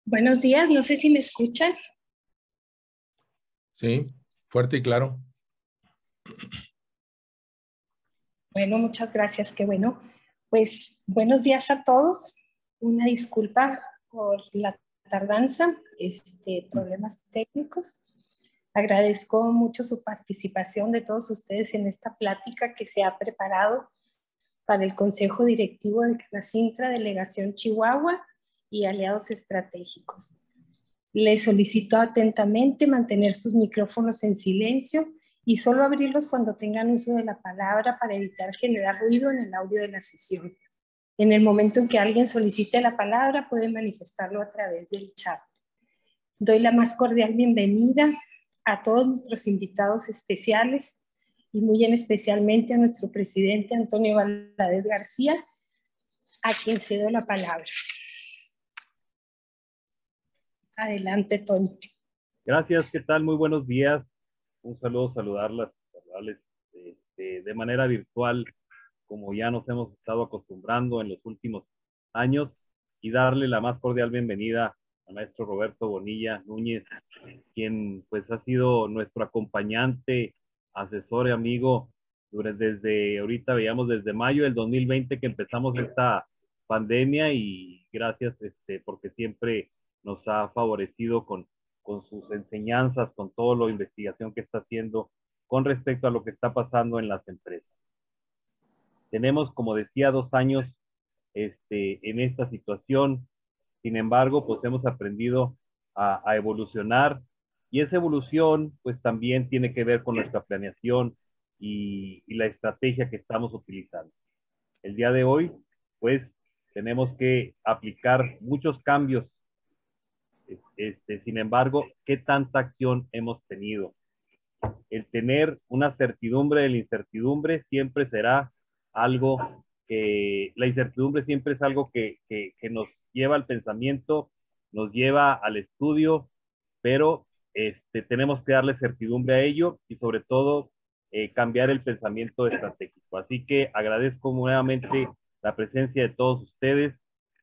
Buenos días, no sé si me escuchan. Sí, fuerte y claro. Bueno, muchas gracias, qué bueno. Pues buenos días a todos. Una disculpa por la tardanza, problemas técnicos. Agradezco mucho su participación de todos ustedes en esta plática que se ha preparado para el Consejo Directivo de Canacintra, Delegación Chihuahua y Aliados Estratégicos. Les solicito atentamente mantener sus micrófonos en silencio y solo abrirlos cuando tengan uso de la palabra para evitar generar ruido en el audio de la sesión. En el momento en que alguien solicite la palabra, pueden manifestarlo a través del chat. Doy la más cordial bienvenida a todos nuestros invitados especiales y muy especialmente a nuestro presidente Antonio Valadez García, a quien cedo la palabra. Adelante, Toño. Gracias, ¿qué tal? Muy buenos días. Un saludo, saludarles de manera virtual, como ya nos hemos estado acostumbrando en los últimos años, y darle la más cordial bienvenida al maestro Roberto Bonilla Núñez, quien pues ha sido nuestro acompañante, asesor y amigo desde ahorita, veíamos desde mayo del 2020 que empezamos esta pandemia, y gracias porque siempre nos ha favorecido con sus enseñanzas, con toda la investigación que está haciendo con respecto a lo que está pasando en las empresas. Tenemos, como decía, 2 años en esta situación. Sin embargo, pues hemos aprendido a evolucionar, y esa evolución pues también tiene que ver con nuestra planeación y la estrategia que estamos utilizando. El día de hoy, pues tenemos que aplicar muchos cambios. Sin embargo, ¿qué tanta acción hemos tenido? El tener una certidumbre de la incertidumbre siempre será algo que, la incertidumbre siempre es algo que nos lleva al pensamiento, nos lleva al estudio, pero tenemos que darle certidumbre a ello y sobre todo cambiar el pensamiento estratégico. Así que agradezco nuevamente la presencia de todos ustedes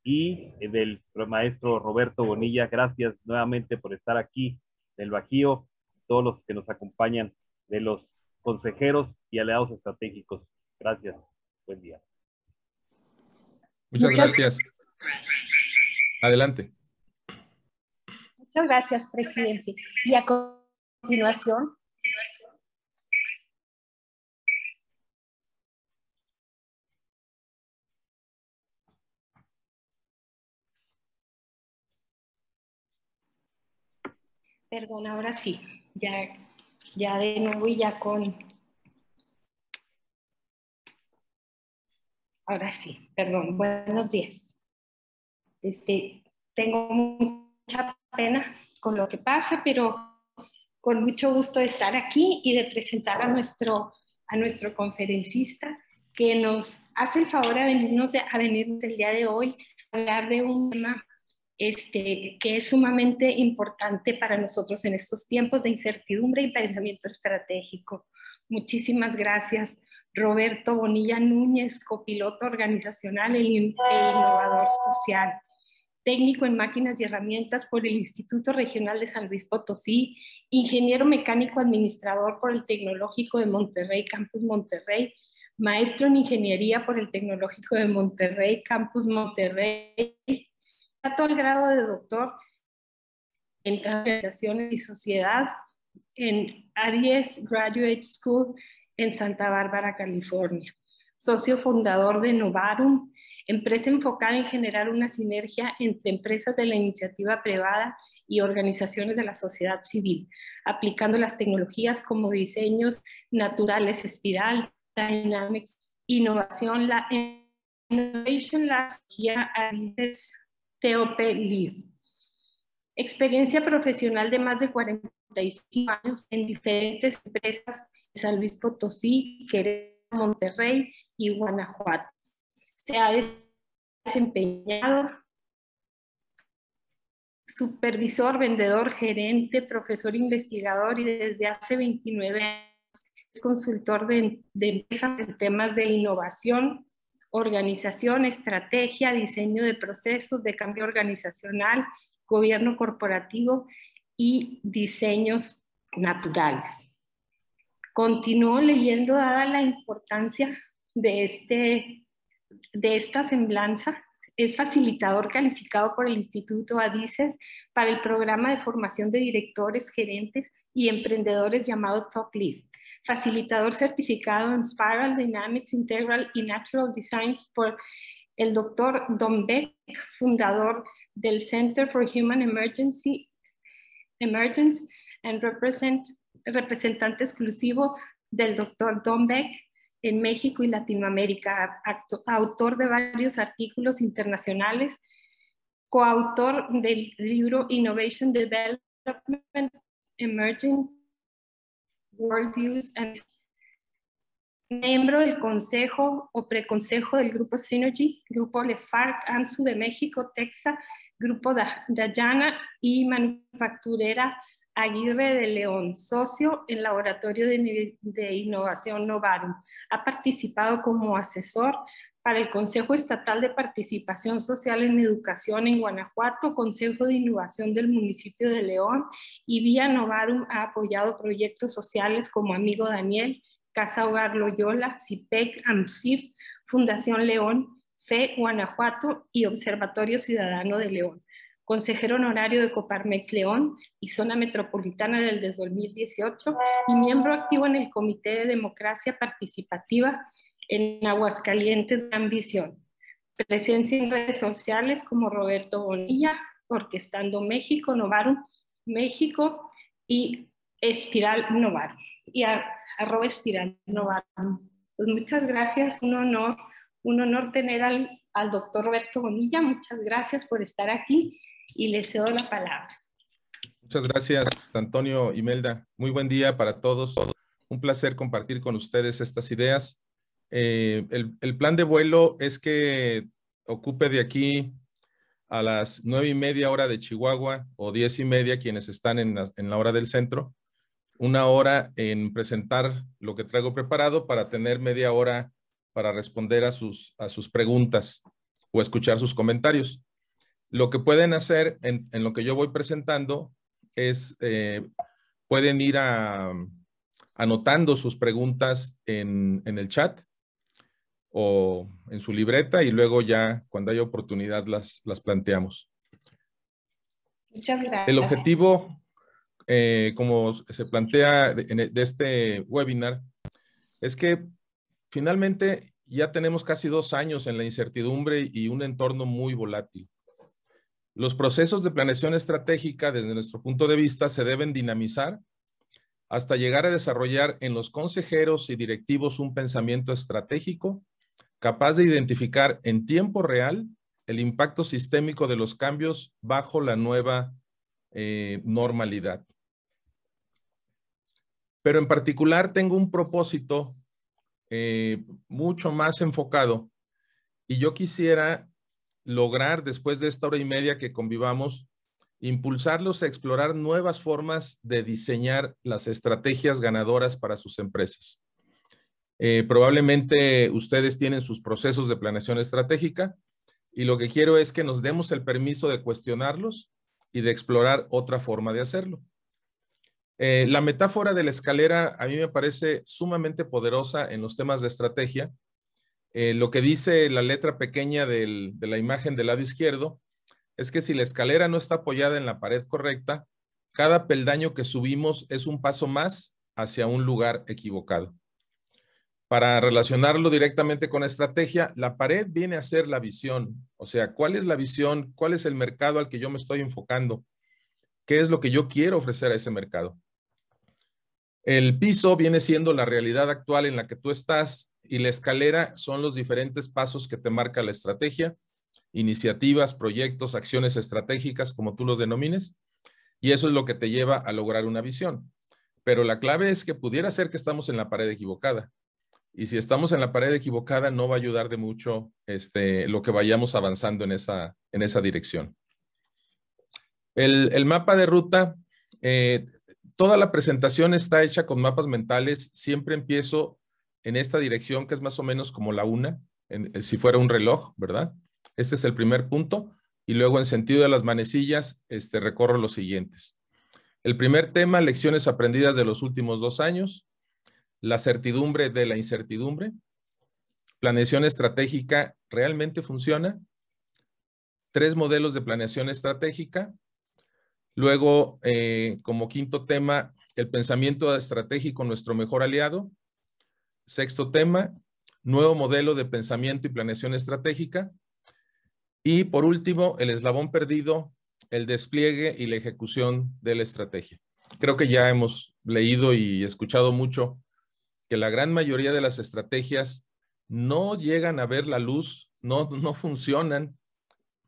y del maestro Roberto Bonilla. Gracias nuevamente por estar aquí en el Bajío, todos los que nos acompañan, de los consejeros y aliados estratégicos. Gracias. Buen día. Muchas gracias. Adelante. Muchas gracias, presidente. Y a continuación. Perdón, ahora sí. Ya de nuevo y ya con... Ahora sí, perdón. Buenos días. Tengo mucha pena con lo que pasa, pero con mucho gusto de estar aquí y de presentar a nuestro conferencista que nos hace el favor de venirnos el día de hoy a hablar de un tema que es sumamente importante para nosotros en estos tiempos de incertidumbre y pensamiento estratégico. Muchísimas gracias, Roberto Bonilla Núñez, copiloto organizacional e innovador social, técnico en máquinas y herramientas por el Instituto Regional de San Luis Potosí, ingeniero mecánico administrador por el Tecnológico de Monterrey, Campus Monterrey, maestro en ingeniería por el Tecnológico de Monterrey, Campus Monterrey, al grado de doctor en Organizaciones y Sociedad en Aries Graduate School en Santa Bárbara, California. Socio fundador de Novarum, empresa enfocada en generar una sinergia entre empresas de la iniciativa privada y organizaciones de la sociedad civil, aplicando las tecnologías como diseños naturales, espiral, dynamics, innovación, la Innovation Lab, Aries TOP Live. Experiencia profesional de más de 45 años en diferentes empresas de San Luis Potosí, Querétaro, Monterrey y Guanajuato. Se ha desempeñado supervisor, vendedor, gerente, profesor investigador y desde hace 29 años es consultor de empresas en temas de innovación, organización, estrategia, diseño de procesos, de cambio organizacional, gobierno corporativo y diseños naturales. Continúo leyendo, dada la importancia de esta semblanza. Es facilitador calificado por el Instituto ADICES para el programa de formación de directores, gerentes y emprendedores llamado Top Lead. Facilitador certificado en Spiral Dynamics Integral y Natural Designs por el Dr. Don Beck, fundador del Center for Human Emergence and representante exclusivo del Dr. Don Beck en México y Latinoamérica, autor de varios artículos internacionales, coautor del libro Innovation Development, Emerging Worldviews, miembro del consejo o preconsejo del Grupo Synergy, Grupo Lefarc ANSU de México, Texas, Grupo Dayana y manufacturera Aguirre de León, socio en Laboratorio de Innovación Novarum. Ha participado como asesor para el Consejo Estatal de Participación Social en Educación en Guanajuato, Consejo de Innovación del Municipio de León, y vía Novarum ha apoyado proyectos sociales como Amigo Daniel, Casa Hogar Loyola, CIPEC, AMSIF, Fundación León, FE Guanajuato y Observatorio Ciudadano de León. Consejero honorario de Coparmex León y Zona Metropolitana desde 2018 y miembro activo en el Comité de Democracia Participativa en Aguascalientes Gran Visión. Presencia en redes sociales como Roberto Bonilla, Orquestando México, Novarum México y Espiral Novarum. Y @Espiral Novarum. Pues muchas gracias, un honor tener al doctor Roberto Bonilla. Muchas gracias por estar aquí y le cedo la palabra. Muchas gracias, Antonio, Imelda. Muy buen día para todos. Un placer compartir con ustedes estas ideas. El plan de vuelo es que ocupe de aquí a las 9:30 hora de Chihuahua o 10:30 quienes están en la hora del centro. 1 hora en presentar lo que traigo preparado para tener media hora para responder a sus preguntas o escuchar sus comentarios. Lo que pueden hacer en lo que yo voy presentando es, pueden ir anotando sus preguntas en el chat o en su libreta y luego ya cuando haya oportunidad las planteamos. Muchas gracias. El objetivo, como se plantea de este webinar, es que finalmente ya tenemos casi 2 años en la incertidumbre y un entorno muy volátil. Los procesos de planeación estratégica, desde nuestro punto de vista, se deben dinamizar hasta llegar a desarrollar en los consejeros y directivos un pensamiento estratégico capaz de identificar en tiempo real el impacto sistémico de los cambios bajo la nueva normalidad. Pero en particular tengo un propósito mucho más enfocado y yo quisiera lograr, después de esta 1:30 que convivamos, impulsarlos a explorar nuevas formas de diseñar las estrategias ganadoras para sus empresas. Probablemente ustedes tienen sus procesos de planeación estratégica y lo que quiero es que nos demos el permiso de cuestionarlos y de explorar otra forma de hacerlo. La metáfora de la escalera a mí me parece sumamente poderosa en los temas de estrategia. Lo que dice la letra pequeña de la imagen del lado izquierdo es que si la escalera no está apoyada en la pared correcta, cada peldaño que subimos es un paso más hacia un lugar equivocado. Para relacionarlo directamente con la estrategia, la pared viene a ser la visión. O sea, ¿cuál es la visión? ¿Cuál es el mercado al que yo me estoy enfocando? ¿Qué es lo que yo quiero ofrecer a ese mercado? El piso viene siendo la realidad actual en la que tú estás y la escalera son los diferentes pasos que te marca la estrategia, iniciativas, proyectos, acciones estratégicas, como tú los denomines, y eso es lo que te lleva a lograr una visión. Pero la clave es que pudiera ser que estamos en la pared equivocada. Y si estamos en la pared equivocada, no va a ayudar de mucho lo que vayamos avanzando en esa dirección. El mapa de ruta, toda la presentación está hecha con mapas mentales. Siempre empiezo en esta dirección, que es más o menos como la 1, si fuera un reloj, ¿verdad? Este es el primer punto. y luego en sentido de las manecillas recorro los siguientes. El primer tema, lecciones aprendidas de los últimos 2 años, la certidumbre de la incertidumbre, planeación estratégica, ¿realmente funciona? 3 modelos de planeación estratégica. Luego, como quinto tema, el pensamiento estratégico, nuestro mejor aliado. Sexto tema, nuevo modelo de pensamiento y planeación estratégica. Y por último, el eslabón perdido, el despliegue y la ejecución de la estrategia. Creo que ya hemos leído y escuchado mucho que la gran mayoría de las estrategias no llegan a ver la luz, no funcionan,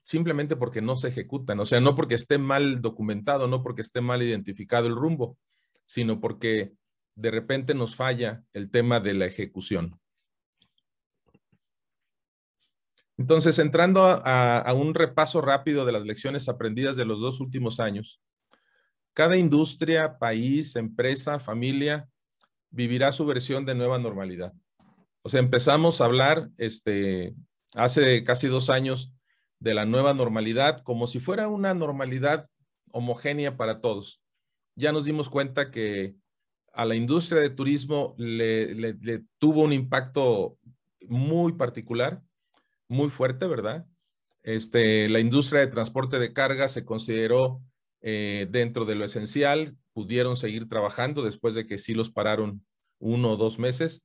simplemente porque no se ejecutan. O sea, no porque esté mal documentado, no porque esté mal identificado el rumbo, sino porque de repente nos falla el tema de la ejecución. Entonces, entrando a un repaso rápido de las lecciones aprendidas de los 2 últimos años, cada industria, país, empresa, familia vivirá su versión de nueva normalidad. O sea, empezamos a hablar hace casi 2 años de la nueva normalidad como si fuera una normalidad homogénea para todos. Ya nos dimos cuenta que a la industria de turismo le tuvo un impacto muy particular, muy fuerte, ¿verdad? La industria de transporte de carga se consideró dentro de lo esencial, pudieron seguir trabajando después de que sí los pararon 1 o 2 meses.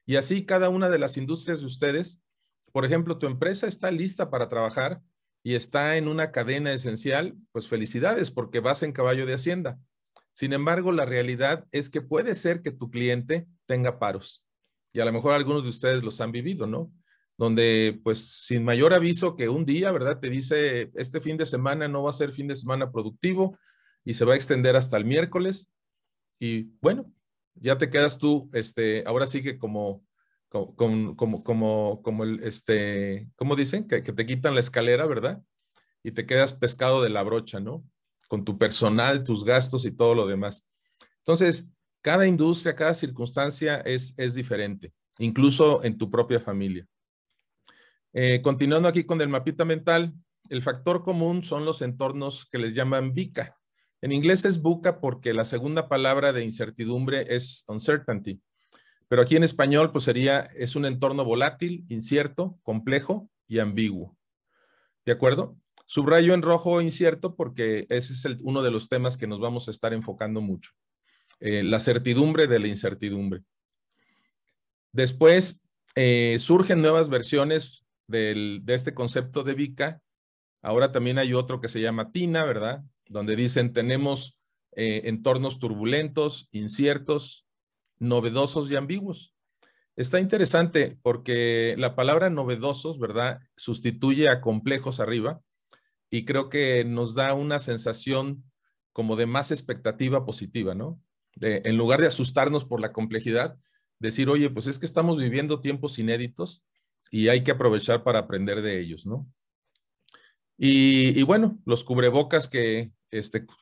Y así cada una de las industrias de ustedes, por ejemplo, tu empresa está lista para trabajar y está en una cadena esencial, pues felicidades porque vas en caballo de Hacienda. Sin embargo, la realidad es que puede ser que tu cliente tenga paros. Y a lo mejor algunos de ustedes los han vivido, ¿no? Donde pues sin mayor aviso que un día, ¿verdad? Te dice, este fin de semana no va a ser fin de semana productivo y se va a extender hasta el miércoles. Y bueno, ya te quedas tú, ahora sí que como el, ¿cómo dicen? Que te quitan la escalera, ¿verdad? Y te quedas pescado de la brocha, ¿no? Con tu personal, tus gastos y todo lo demás. Entonces, cada industria, cada circunstancia es diferente, incluso en tu propia familia. Continuando aquí con el mapita mental, el factor común son los entornos que les llaman VUCA. En inglés es VUCA porque la segunda palabra de incertidumbre es uncertainty. Pero aquí en español pues es un entorno volátil, incierto, complejo y ambiguo. ¿De acuerdo? Subrayo en rojo incierto porque ese es uno de los temas que nos vamos a estar enfocando mucho. La certidumbre de la incertidumbre. Después surgen nuevas versiones de este concepto de VUCA. Ahora también hay otro que se llama TINA, ¿verdad? Donde dicen tenemos entornos turbulentos, inciertos, novedosos y ambiguos. Está interesante porque la palabra novedosos, ¿verdad? Sustituye a complejos arriba y creo que nos da una sensación como de más expectativa positiva, ¿no? En lugar de asustarnos por la complejidad, decir, oye, pues es que estamos viviendo tiempos inéditos y hay que aprovechar para aprender de ellos, ¿no? Y bueno, los cubrebocas que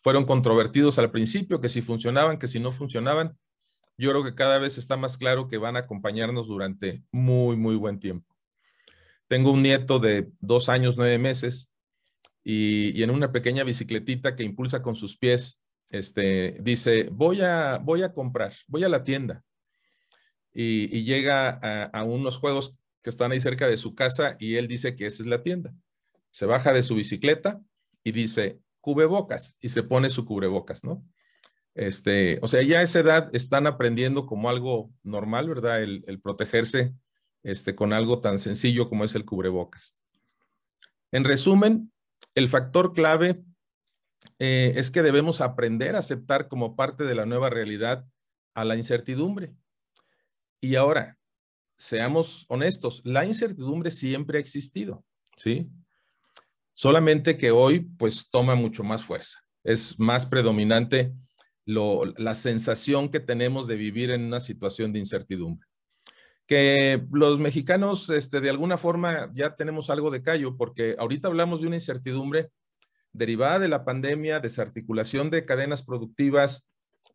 fueron controvertidos al principio, que si funcionaban, que si no funcionaban, yo creo que cada vez está más claro que van a acompañarnos durante muy, muy buen tiempo. Tengo un nieto de 2 años, 9 meses y en una pequeña bicicletita que impulsa con sus pies, dice, voy a comprar, voy a la tienda. Y llega a unos juegos que están ahí cerca de su casa y él dice que esa es la tienda. Se baja de su bicicleta y dice, cubrebocas, y se pone su cubrebocas, ¿no? O sea, ya a esa edad están aprendiendo como algo normal, ¿verdad? El protegerse con algo tan sencillo como es el cubrebocas. En resumen, el factor clave es que debemos aprender a aceptar como parte de la nueva realidad a la incertidumbre. Y ahora, seamos honestos, la incertidumbre siempre ha existido, ¿sí? Solamente que hoy pues toma mucho más fuerza. Es más predominante la sensación que tenemos de vivir en una situación de incertidumbre. Que los mexicanos de alguna forma ya tenemos algo de callo porque ahorita hablamos de una incertidumbre derivada de la pandemia, desarticulación de cadenas productivas,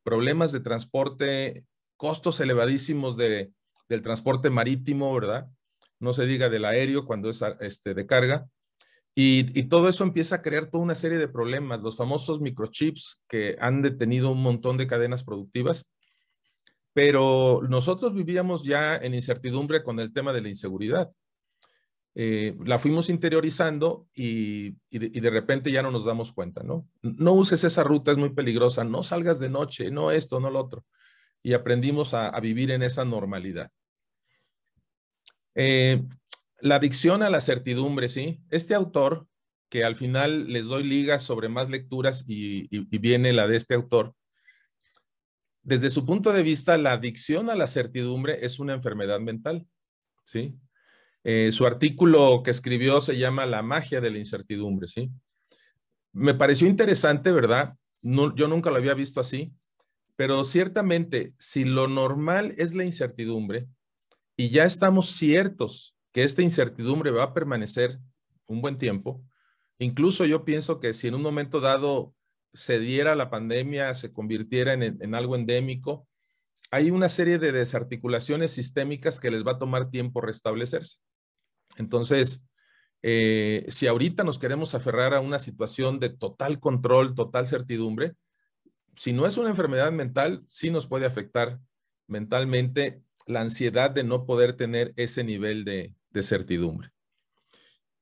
problemas de transporte, costos elevadísimos del transporte marítimo, ¿verdad? No se diga del aéreo cuando es de carga. Y todo eso empieza a crear toda una serie de problemas, los famosos microchips que han detenido un montón de cadenas productivas, pero nosotros vivíamos ya en incertidumbre con el tema de la inseguridad. La fuimos interiorizando y de repente ya no nos damos cuenta, ¿no? No uses esa ruta, es muy peligrosa, no salgas de noche, no esto, no lo otro. Y aprendimos a vivir en esa normalidad. La adicción a la certidumbre, ¿sí? Este autor, que al final les doy ligas sobre más lecturas y viene la de este autor, desde su punto de vista, la adicción a la certidumbre es una enfermedad mental, ¿sí? Su artículo que escribió se llama La magia de la incertidumbre, ¿sí? Me pareció interesante, ¿verdad? No, yo nunca lo había visto así, pero ciertamente, si lo normal es la incertidumbre y ya estamos ciertos que esta incertidumbre va a permanecer un buen tiempo, incluso yo pienso que si en un momento dado se diera la pandemia, se convirtiera en algo endémico, hay una serie de desarticulaciones sistémicas que les va a tomar tiempo restablecerse. Entonces, si ahorita nos queremos aferrar a una situación de total control, total certidumbre, si no es una enfermedad mental, sí nos puede afectar mentalmente la ansiedad de no poder tener ese nivel de certidumbre.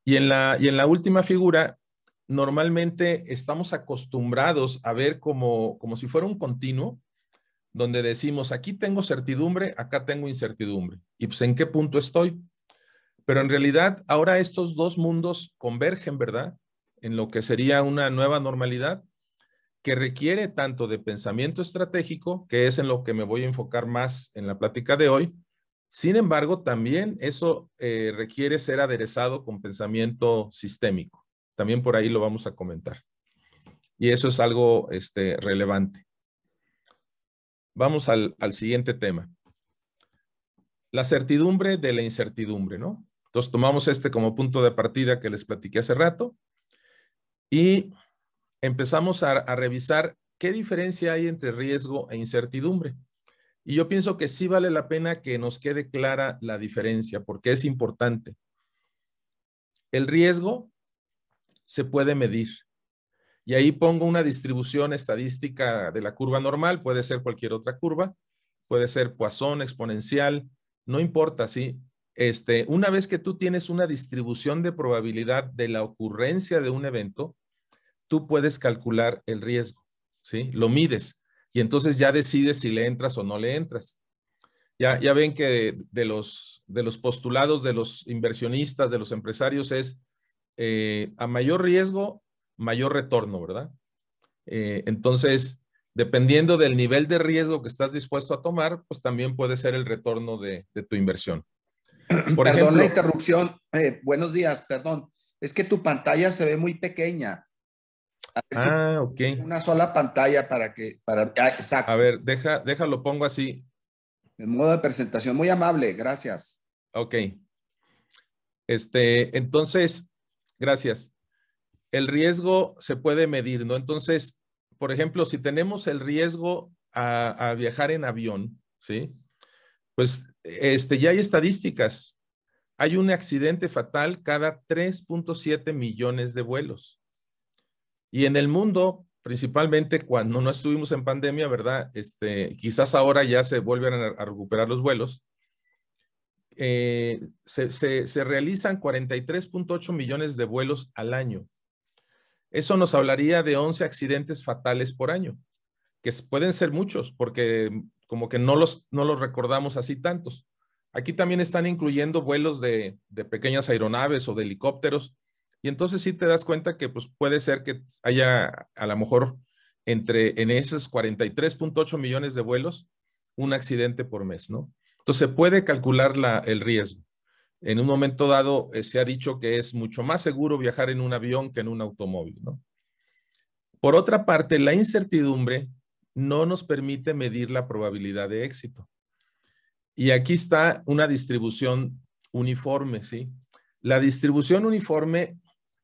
Y en la última figura, normalmente estamos acostumbrados a ver como si fuera un continuo, donde decimos, aquí tengo certidumbre, acá tengo incertidumbre. Y pues, ¿en qué punto estoy? Pero en realidad, ahora estos dos mundos convergen, ¿verdad? En lo que sería una nueva normalidad que requiere tanto de pensamiento estratégico, que es en lo que me voy a enfocar más en la plática de hoy. Sin embargo, también eso requiere ser aderezado con pensamiento sistémico. También por ahí lo vamos a comentar. Y eso es algo relevante. Vamos al siguiente tema. La certidumbre de la incertidumbre, ¿no? Entonces tomamos como punto de partida que les platiqué hace rato y empezamos a revisar qué diferencia hay entre riesgo e incertidumbre. Y yo pienso que sí vale la pena que nos quede clara la diferencia, porque es importante. El riesgo se puede medir. Y ahí pongo una distribución estadística de la curva normal, puede ser cualquier otra curva, puede ser Poisson, exponencial, no importa, ¿sí? Una vez que tú tienes una distribución de probabilidad de la ocurrencia de un evento, tú puedes calcular el riesgo, ¿sí? Lo mides y entonces ya decides si le entras o no le entras. Ya ven que de los postulados de los inversionistas, de los empresarios es a mayor riesgo, mayor retorno, ¿verdad? Entonces, dependiendo del nivel de riesgo que estás dispuesto a tomar, pues también puede ser el retorno de tu inversión. Por Perdón ejemplo, la interrupción. Buenos días, perdón. Es que tu pantalla se ve muy pequeña. A ver si ok. una sola pantalla A exacto. ver, déjalo, pongo así. En modo de presentación, muy amable, gracias. Ok. Entonces, gracias. El riesgo se puede medir, ¿no? Entonces, por ejemplo, si tenemos el riesgo a viajar en avión, ¿sí? Pues ya hay estadísticas. Hay un accidente fatal cada 3.7 millones de vuelos. Y en el mundo, principalmente cuando no estuvimos en pandemia, ¿verdad? Quizás ahora ya se vuelven a recuperar los vuelos. Se realizan 43.8 millones de vuelos al año. Eso nos hablaría de 11 accidentes fatales por año, que pueden ser muchos, porque como que no los recordamos así tantos. Aquí también están incluyendo vuelos de pequeñas aeronaves o de helicópteros, y entonces sí te das cuenta que pues, puede ser que haya a lo mejor en esos 43.8 millones de vuelos, un accidente por mes, ¿no? Entonces se puede calcular el riesgo. En un momento dado se ha dicho que es mucho más seguro viajar en un avión que en un automóvil, ¿no? Por otra parte, la incertidumbre no nos permite medir la probabilidad de éxito. Y aquí está una distribución uniforme, ¿sí? La distribución uniforme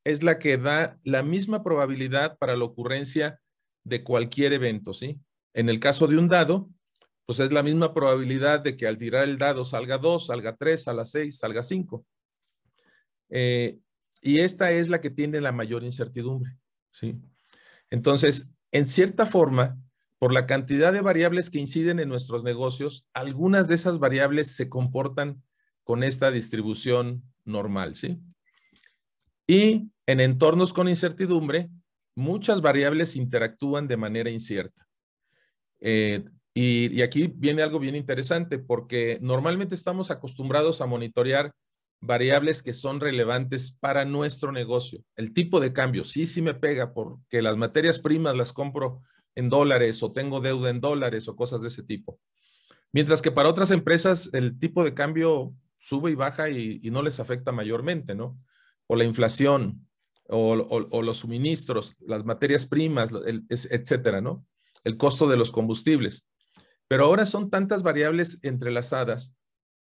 es la que da la misma probabilidad para la ocurrencia de cualquier evento, ¿sí? En el caso de un dado, pues es la misma probabilidad de que al tirar el dado salga 2, salga 3, salga 6, salga 5. y esta es la que tiene la mayor incertidumbre, ¿sí? Entonces, en cierta forma, por la cantidad de variables que inciden en nuestros negocios, algunas de esas variables se comportan con esta distribución normal, ¿sí? Y en entornos con incertidumbre, muchas variables interactúan de manera incierta. Y aquí viene algo bien interesante, porque normalmente estamos acostumbrados a monitorear variables que son relevantes para nuestro negocio. El tipo de cambio, sí me pega porque las materias primas las compro en dólares o tengo deuda en dólares o cosas de ese tipo. Mientras que para otras empresas el tipo de cambio sube y baja y no les afecta mayormente, ¿no? O la inflación, o los suministros, las materias primas, etcétera, ¿no? El costo de los combustibles. Pero ahora son tantas variables entrelazadas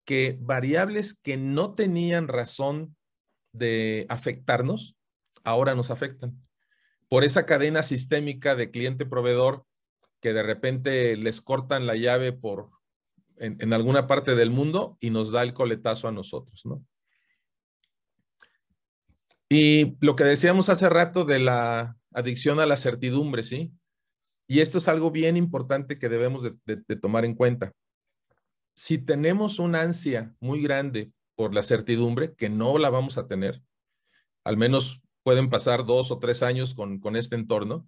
que variables que no tenían razón de afectarnos, ahora nos afectan. Por esa cadena sistémica de cliente-proveedor que de repente les cortan la llave en alguna parte del mundo y nos da el coletazo a nosotros, ¿no? Y lo que decíamos hace rato de la adicción a la certidumbre, ¿sí? Y esto es algo bien importante que debemos de tomar en cuenta. Si tenemos una ansia muy grande por la certidumbre, que no la vamos a tener, al menos pueden pasar 2 o 3 años con este entorno,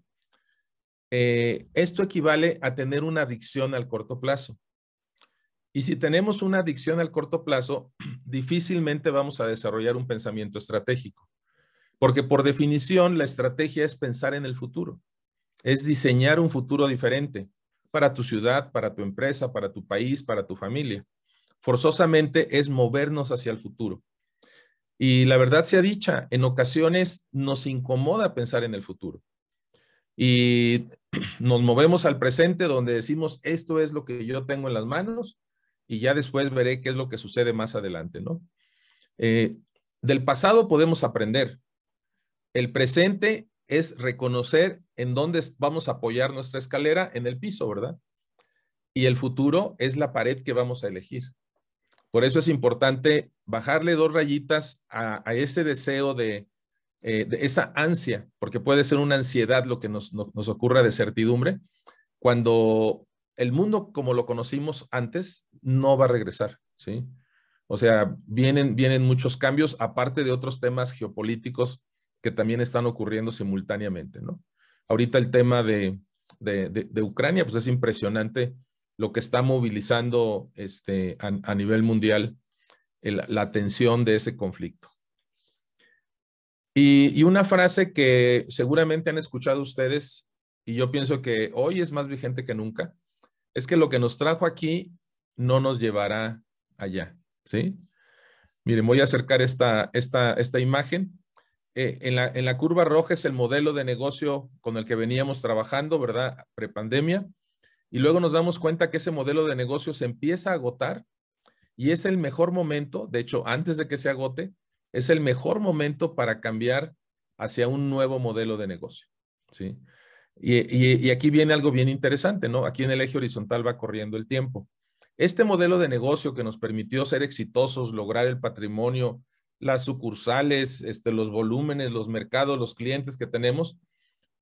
esto equivale a tener una adicción al corto plazo. Y si tenemos una adicción al corto plazo, difícilmente vamos a desarrollar un pensamiento estratégico, porque por definición la estrategia es pensar en el futuro, es diseñar un futuro diferente para tu ciudad, para tu empresa, para tu país, para tu familia. Forzosamente es movernos hacia el futuro. Y la verdad sea dicha, en ocasiones nos incomoda pensar en el futuro. Y nos movemos al presente donde decimos, esto es lo que yo tengo en las manos y ya después veré qué es lo que sucede más adelante, ¿no? Del pasado podemos aprender. El presente es reconocer en dónde vamos a apoyar nuestra escalera en el piso, ¿verdad? Y el futuro es la pared que vamos a elegir. Por eso es importante bajarle 2 rayitas a ese deseo de esa ansia, porque puede ser una ansiedad lo que nos ocurra de certidumbre, cuando el mundo como lo conocimos antes no va a regresar, ¿sí? O sea, vienen muchos cambios, aparte de otros temas geopolíticos que también están ocurriendo simultáneamente, ¿no? Ahorita el tema de Ucrania, pues es impresionante lo que está movilizando a nivel mundial la atención de ese conflicto. Y una frase que seguramente han escuchado ustedes, y yo pienso que hoy es más vigente que nunca, es que lo que nos trajo aquí no nos llevará allá, ¿sí? Miren, voy a acercar esta imagen. En la curva roja es el modelo de negocio con el que veníamos trabajando, ¿verdad? Prepandemia. Y luego nos damos cuenta que ese modelo de negocio se empieza a agotar y es el mejor momento, de hecho, antes de que se agote, es el mejor momento para cambiar hacia un nuevo modelo de negocio, ¿sí? Y aquí viene algo bien interesante, ¿no? Aquí en el eje horizontal va corriendo el tiempo. Este modelo de negocio que nos permitió ser exitosos, lograr el patrimonio, las sucursales, los volúmenes, los mercados, los clientes que tenemos,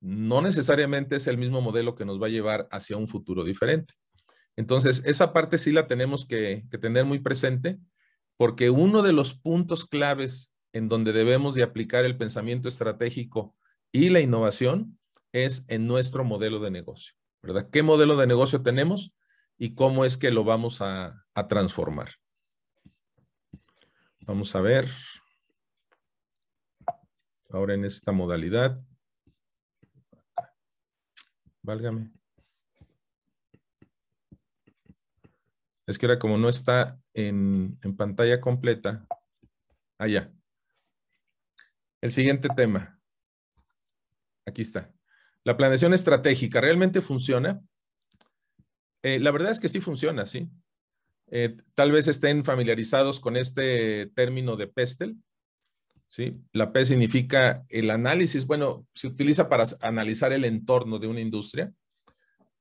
no necesariamente es el mismo modelo que nos va a llevar hacia un futuro diferente. Entonces, esa parte sí la tenemos que tener muy presente, porque uno de los puntos claves en donde debemos de aplicar el pensamiento estratégico y la innovación es en nuestro modelo de negocio, ¿verdad? ¿Qué modelo de negocio tenemos y cómo es que lo vamos a transformar? Vamos a ver. Ahora en esta modalidad. Válgame. Es que ahora como no está en pantalla completa. Allá. El siguiente tema. Aquí está. La planeación estratégica, ¿realmente funciona? La verdad es que sí funciona, ¿sí? Tal vez estén familiarizados con este término de PESTEL, ¿sí? La P significa el análisis, bueno, se utiliza para analizar el entorno de una industria,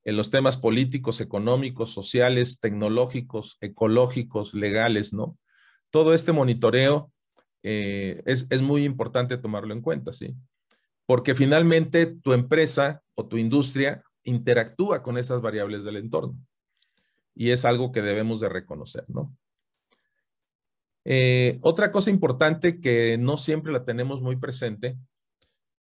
en los temas políticos, económicos, sociales, tecnológicos, ecológicos, legales, ¿no? Todo este monitoreo es muy importante tomarlo en cuenta, ¿sí? Porque finalmente tu empresa o tu industria interactúa con esas variables del entorno. Y es algo que debemos de reconocer, ¿no? Otra cosa importante que no siempre la tenemos muy presente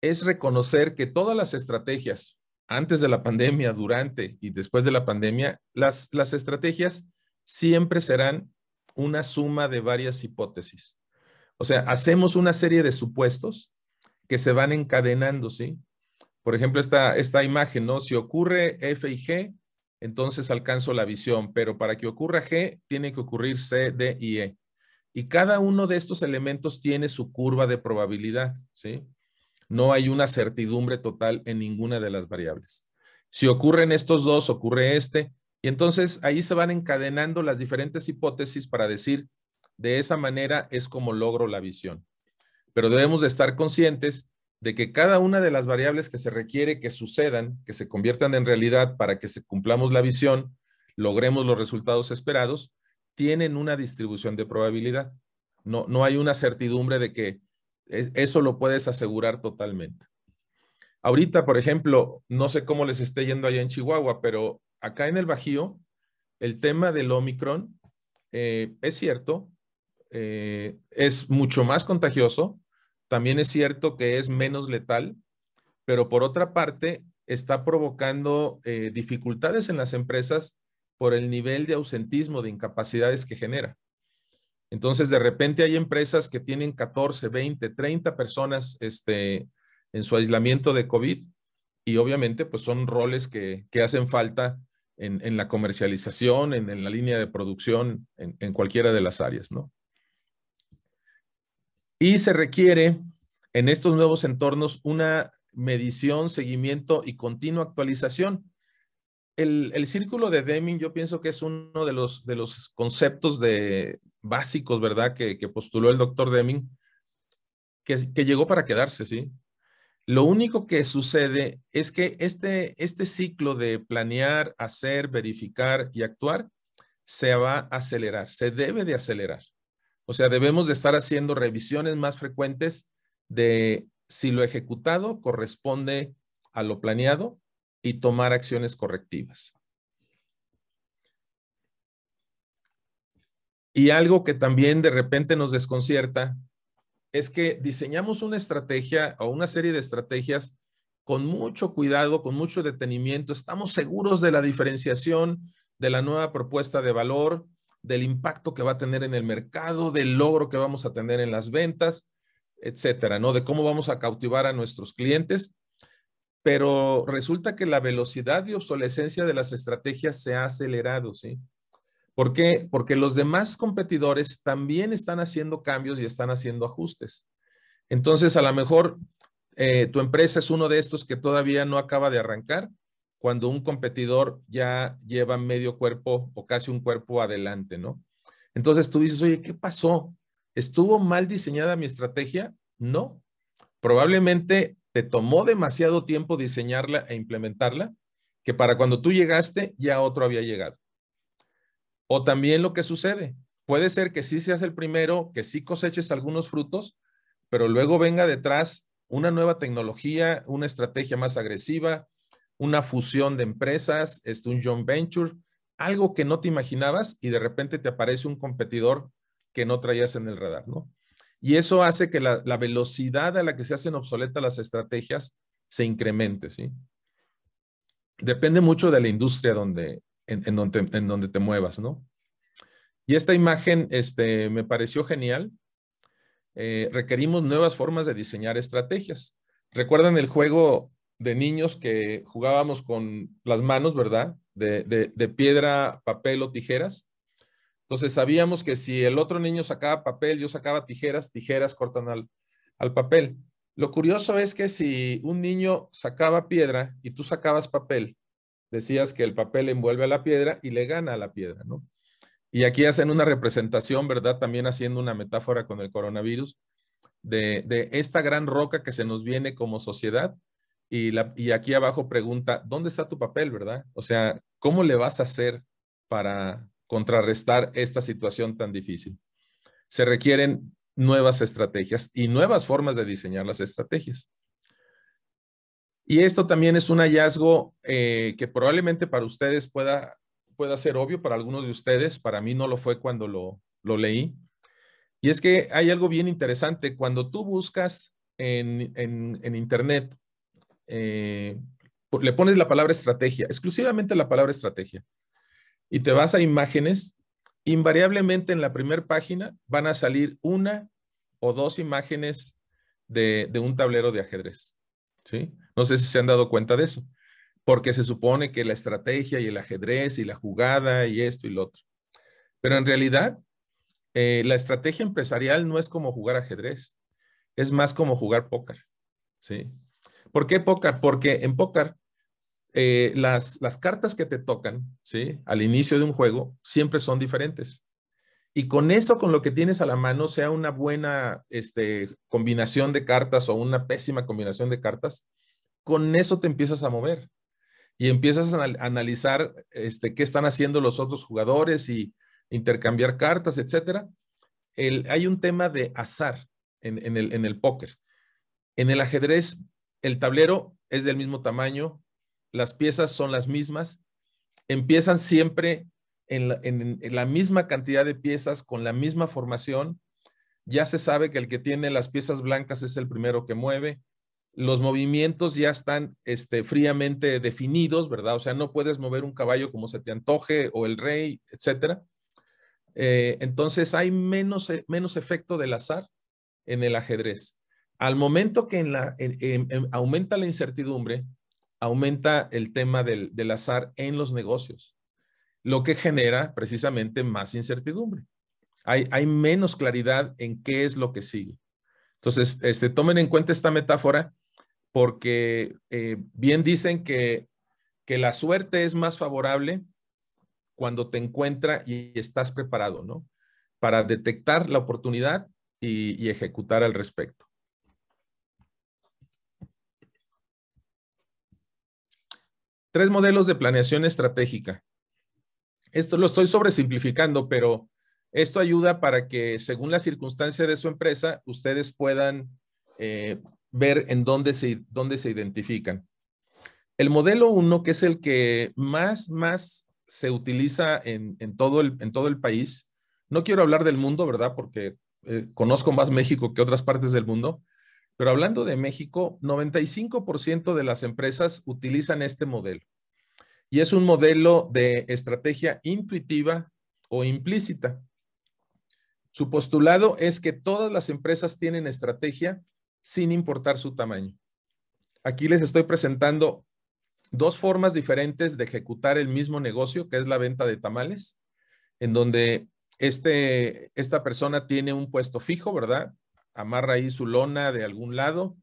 es reconocer que todas las estrategias, antes de la pandemia, durante y después de la pandemia, las estrategias siempre serán una suma de varias hipótesis. O sea, hacemos una serie de supuestos que se van encadenando, ¿sí? Por ejemplo, esta imagen, ¿no? Si ocurre F y G, entonces alcanzo la visión, pero para que ocurra G, tiene que ocurrir C, D y E. Y cada uno de estos elementos tiene su curva de probabilidad, ¿sí? No hay una certidumbre total en ninguna de las variables. Si ocurren estos dos, ocurre este, y entonces ahí se van encadenando las diferentes hipótesis para decir, de esa manera es como logro la visión. Pero debemos de estar conscientes de que cada una de las variables que se requiere que sucedan, que se conviertan en realidad para que cumplamos la visión, logremos los resultados esperados, tienen una distribución de probabilidad. No hay una certidumbre de que eso lo puedes asegurar totalmente. Ahorita, por ejemplo, no sé cómo les esté yendo allá en Chihuahua, pero acá en el Bajío, el tema del Omicron es cierto, es mucho más contagioso, también es cierto que es menos letal, pero por otra parte está provocando dificultades en las empresas por el nivel de ausentismo, de incapacidades que genera. Entonces, de repente hay empresas que tienen 14, 20, 30 personas en su aislamiento de COVID y obviamente pues son roles que hacen falta en la comercialización, en la línea de producción, en cualquiera de las áreas, ¿no? Y se requiere en estos nuevos entornos una medición, seguimiento y continua actualización. El círculo de Deming yo pienso que es uno de los conceptos básicos, ¿verdad? Que postuló el doctor Deming, que llegó para quedarse, ¿sí? Lo único que sucede es que este ciclo de planear, hacer, verificar y actuar se va a acelerar, se debe de acelerar. O sea, debemos de estar haciendo revisiones más frecuentes de si lo ejecutado corresponde a lo planeado y tomar acciones correctivas. Y algo que también de repente nos desconcierta es que diseñamos una estrategia o una serie de estrategias con mucho cuidado, con mucho detenimiento. Estamos seguros de la diferenciación, de la nueva propuesta de valor, del impacto que va a tener en el mercado, del logro que vamos a tener en las ventas, etcétera, ¿no? De cómo vamos a cautivar a nuestros clientes. Pero resulta que la velocidad de obsolescencia de las estrategias se ha acelerado, ¿sí? ¿Por qué? Porque los demás competidores también están haciendo cambios y están haciendo ajustes. Entonces, a lo mejor tu empresa es uno de estos que todavía no acaba de arrancar, cuando un competidor ya lleva medio cuerpo o casi un cuerpo adelante, ¿no? Entonces tú dices, oye, ¿qué pasó? ¿Estuvo mal diseñada mi estrategia? No. Probablemente te tomó demasiado tiempo diseñarla e implementarla, que para cuando tú llegaste ya otro había llegado. O también lo que sucede, puede ser que sí seas el primero, que sí coseches algunos frutos, pero luego venga detrás una nueva tecnología, una estrategia más agresiva, una fusión de empresas, un joint venture, algo que no te imaginabas y de repente te aparece un competidor que no traías en el radar, ¿no? Y eso hace que la velocidad a la que se hacen obsoletas las estrategias se incremente, ¿sí? Depende mucho de la industria en donde te muevas, ¿no? Y esta imagen me pareció genial. Requerimos nuevas formas de diseñar estrategias. ¿Recuerdan el juego de niños que jugábamos con las manos, verdad? De piedra, papel o tijeras. Entonces sabíamos que si el otro niño sacaba papel, yo sacaba tijeras, tijeras cortan al papel. Lo curioso es que si un niño sacaba piedra y tú sacabas papel, decías que el papel envuelve a la piedra y le gana a la piedra, ¿no? Y aquí hacen una representación, ¿verdad? También haciendo una metáfora con el coronavirus de esta gran roca que se nos viene como sociedad. Y aquí abajo pregunta, ¿dónde está tu papel, verdad? O sea, ¿cómo le vas a hacer para contrarrestar esta situación tan difícil? Se requieren nuevas estrategias y nuevas formas de diseñar las estrategias. Y esto también es un hallazgo que probablemente para ustedes pueda ser obvio, para algunos de ustedes, para mí no lo fue cuando lo leí. Y es que hay algo bien interesante. Cuando tú buscas en Internet, le pones la palabra estrategia, exclusivamente la palabra estrategia, y te vas a imágenes, invariablemente en la primera página van a salir una o dos imágenes de un tablero de ajedrez, ¿sí? No sé si se han dado cuenta de eso, porque se supone que la estrategia y el ajedrez y la jugada y esto y lo otro. Pero en realidad, la estrategia empresarial no es como jugar ajedrez, es más como jugar póker, ¿sí? ¿Por qué póker? Porque en póker las cartas que te tocan, ¿sí? Al inicio de un juego siempre son diferentes. Y con eso, con lo que tienes a la mano, sea una buena combinación de cartas o una pésima combinación de cartas, con eso te empiezas a mover y empiezas a analizar qué están haciendo los otros jugadores y intercambiar cartas, etcétera. Hay un tema de azar en el póker. En el ajedrez, el tablero es del mismo tamaño, las piezas son las mismas, empiezan siempre en la misma cantidad de piezas, con la misma formación. Ya se sabe que el que tiene las piezas blancas es el primero que mueve. Los movimientos ya están fríamente definidos, ¿verdad? O sea, no puedes mover un caballo como se te antoje o el rey, etcétera. Entonces hay menos efecto del azar en el ajedrez. Al momento que aumenta la incertidumbre, aumenta el tema del azar en los negocios, lo que genera precisamente más incertidumbre. Hay menos claridad en qué es lo que sigue. Entonces, tomen en cuenta esta metáfora porque bien dicen que la suerte es más favorable cuando te encuentra y estás preparado, ¿no? Para detectar la oportunidad y ejecutar al respecto. Tres modelos de planeación estratégica. Esto lo estoy sobresimplificando, pero esto ayuda para que, según la circunstancia de su empresa, ustedes puedan ver en dónde se identifican. El modelo 1, que es el que más se utiliza en todo el país. No quiero hablar del mundo, ¿verdad? Porque conozco más México que otras partes del mundo. Pero hablando de México, 95% de las empresas utilizan este modelo. Y es un modelo de estrategia intuitiva o implícita. Su postulado es que todas las empresas tienen estrategia sin importar su tamaño. Aquí les estoy presentando dos formas diferentes de ejecutar el mismo negocio, que es la venta de tamales, en donde esta persona tiene un puesto fijo, ¿verdad? Amarra ahí su lona de algún lado,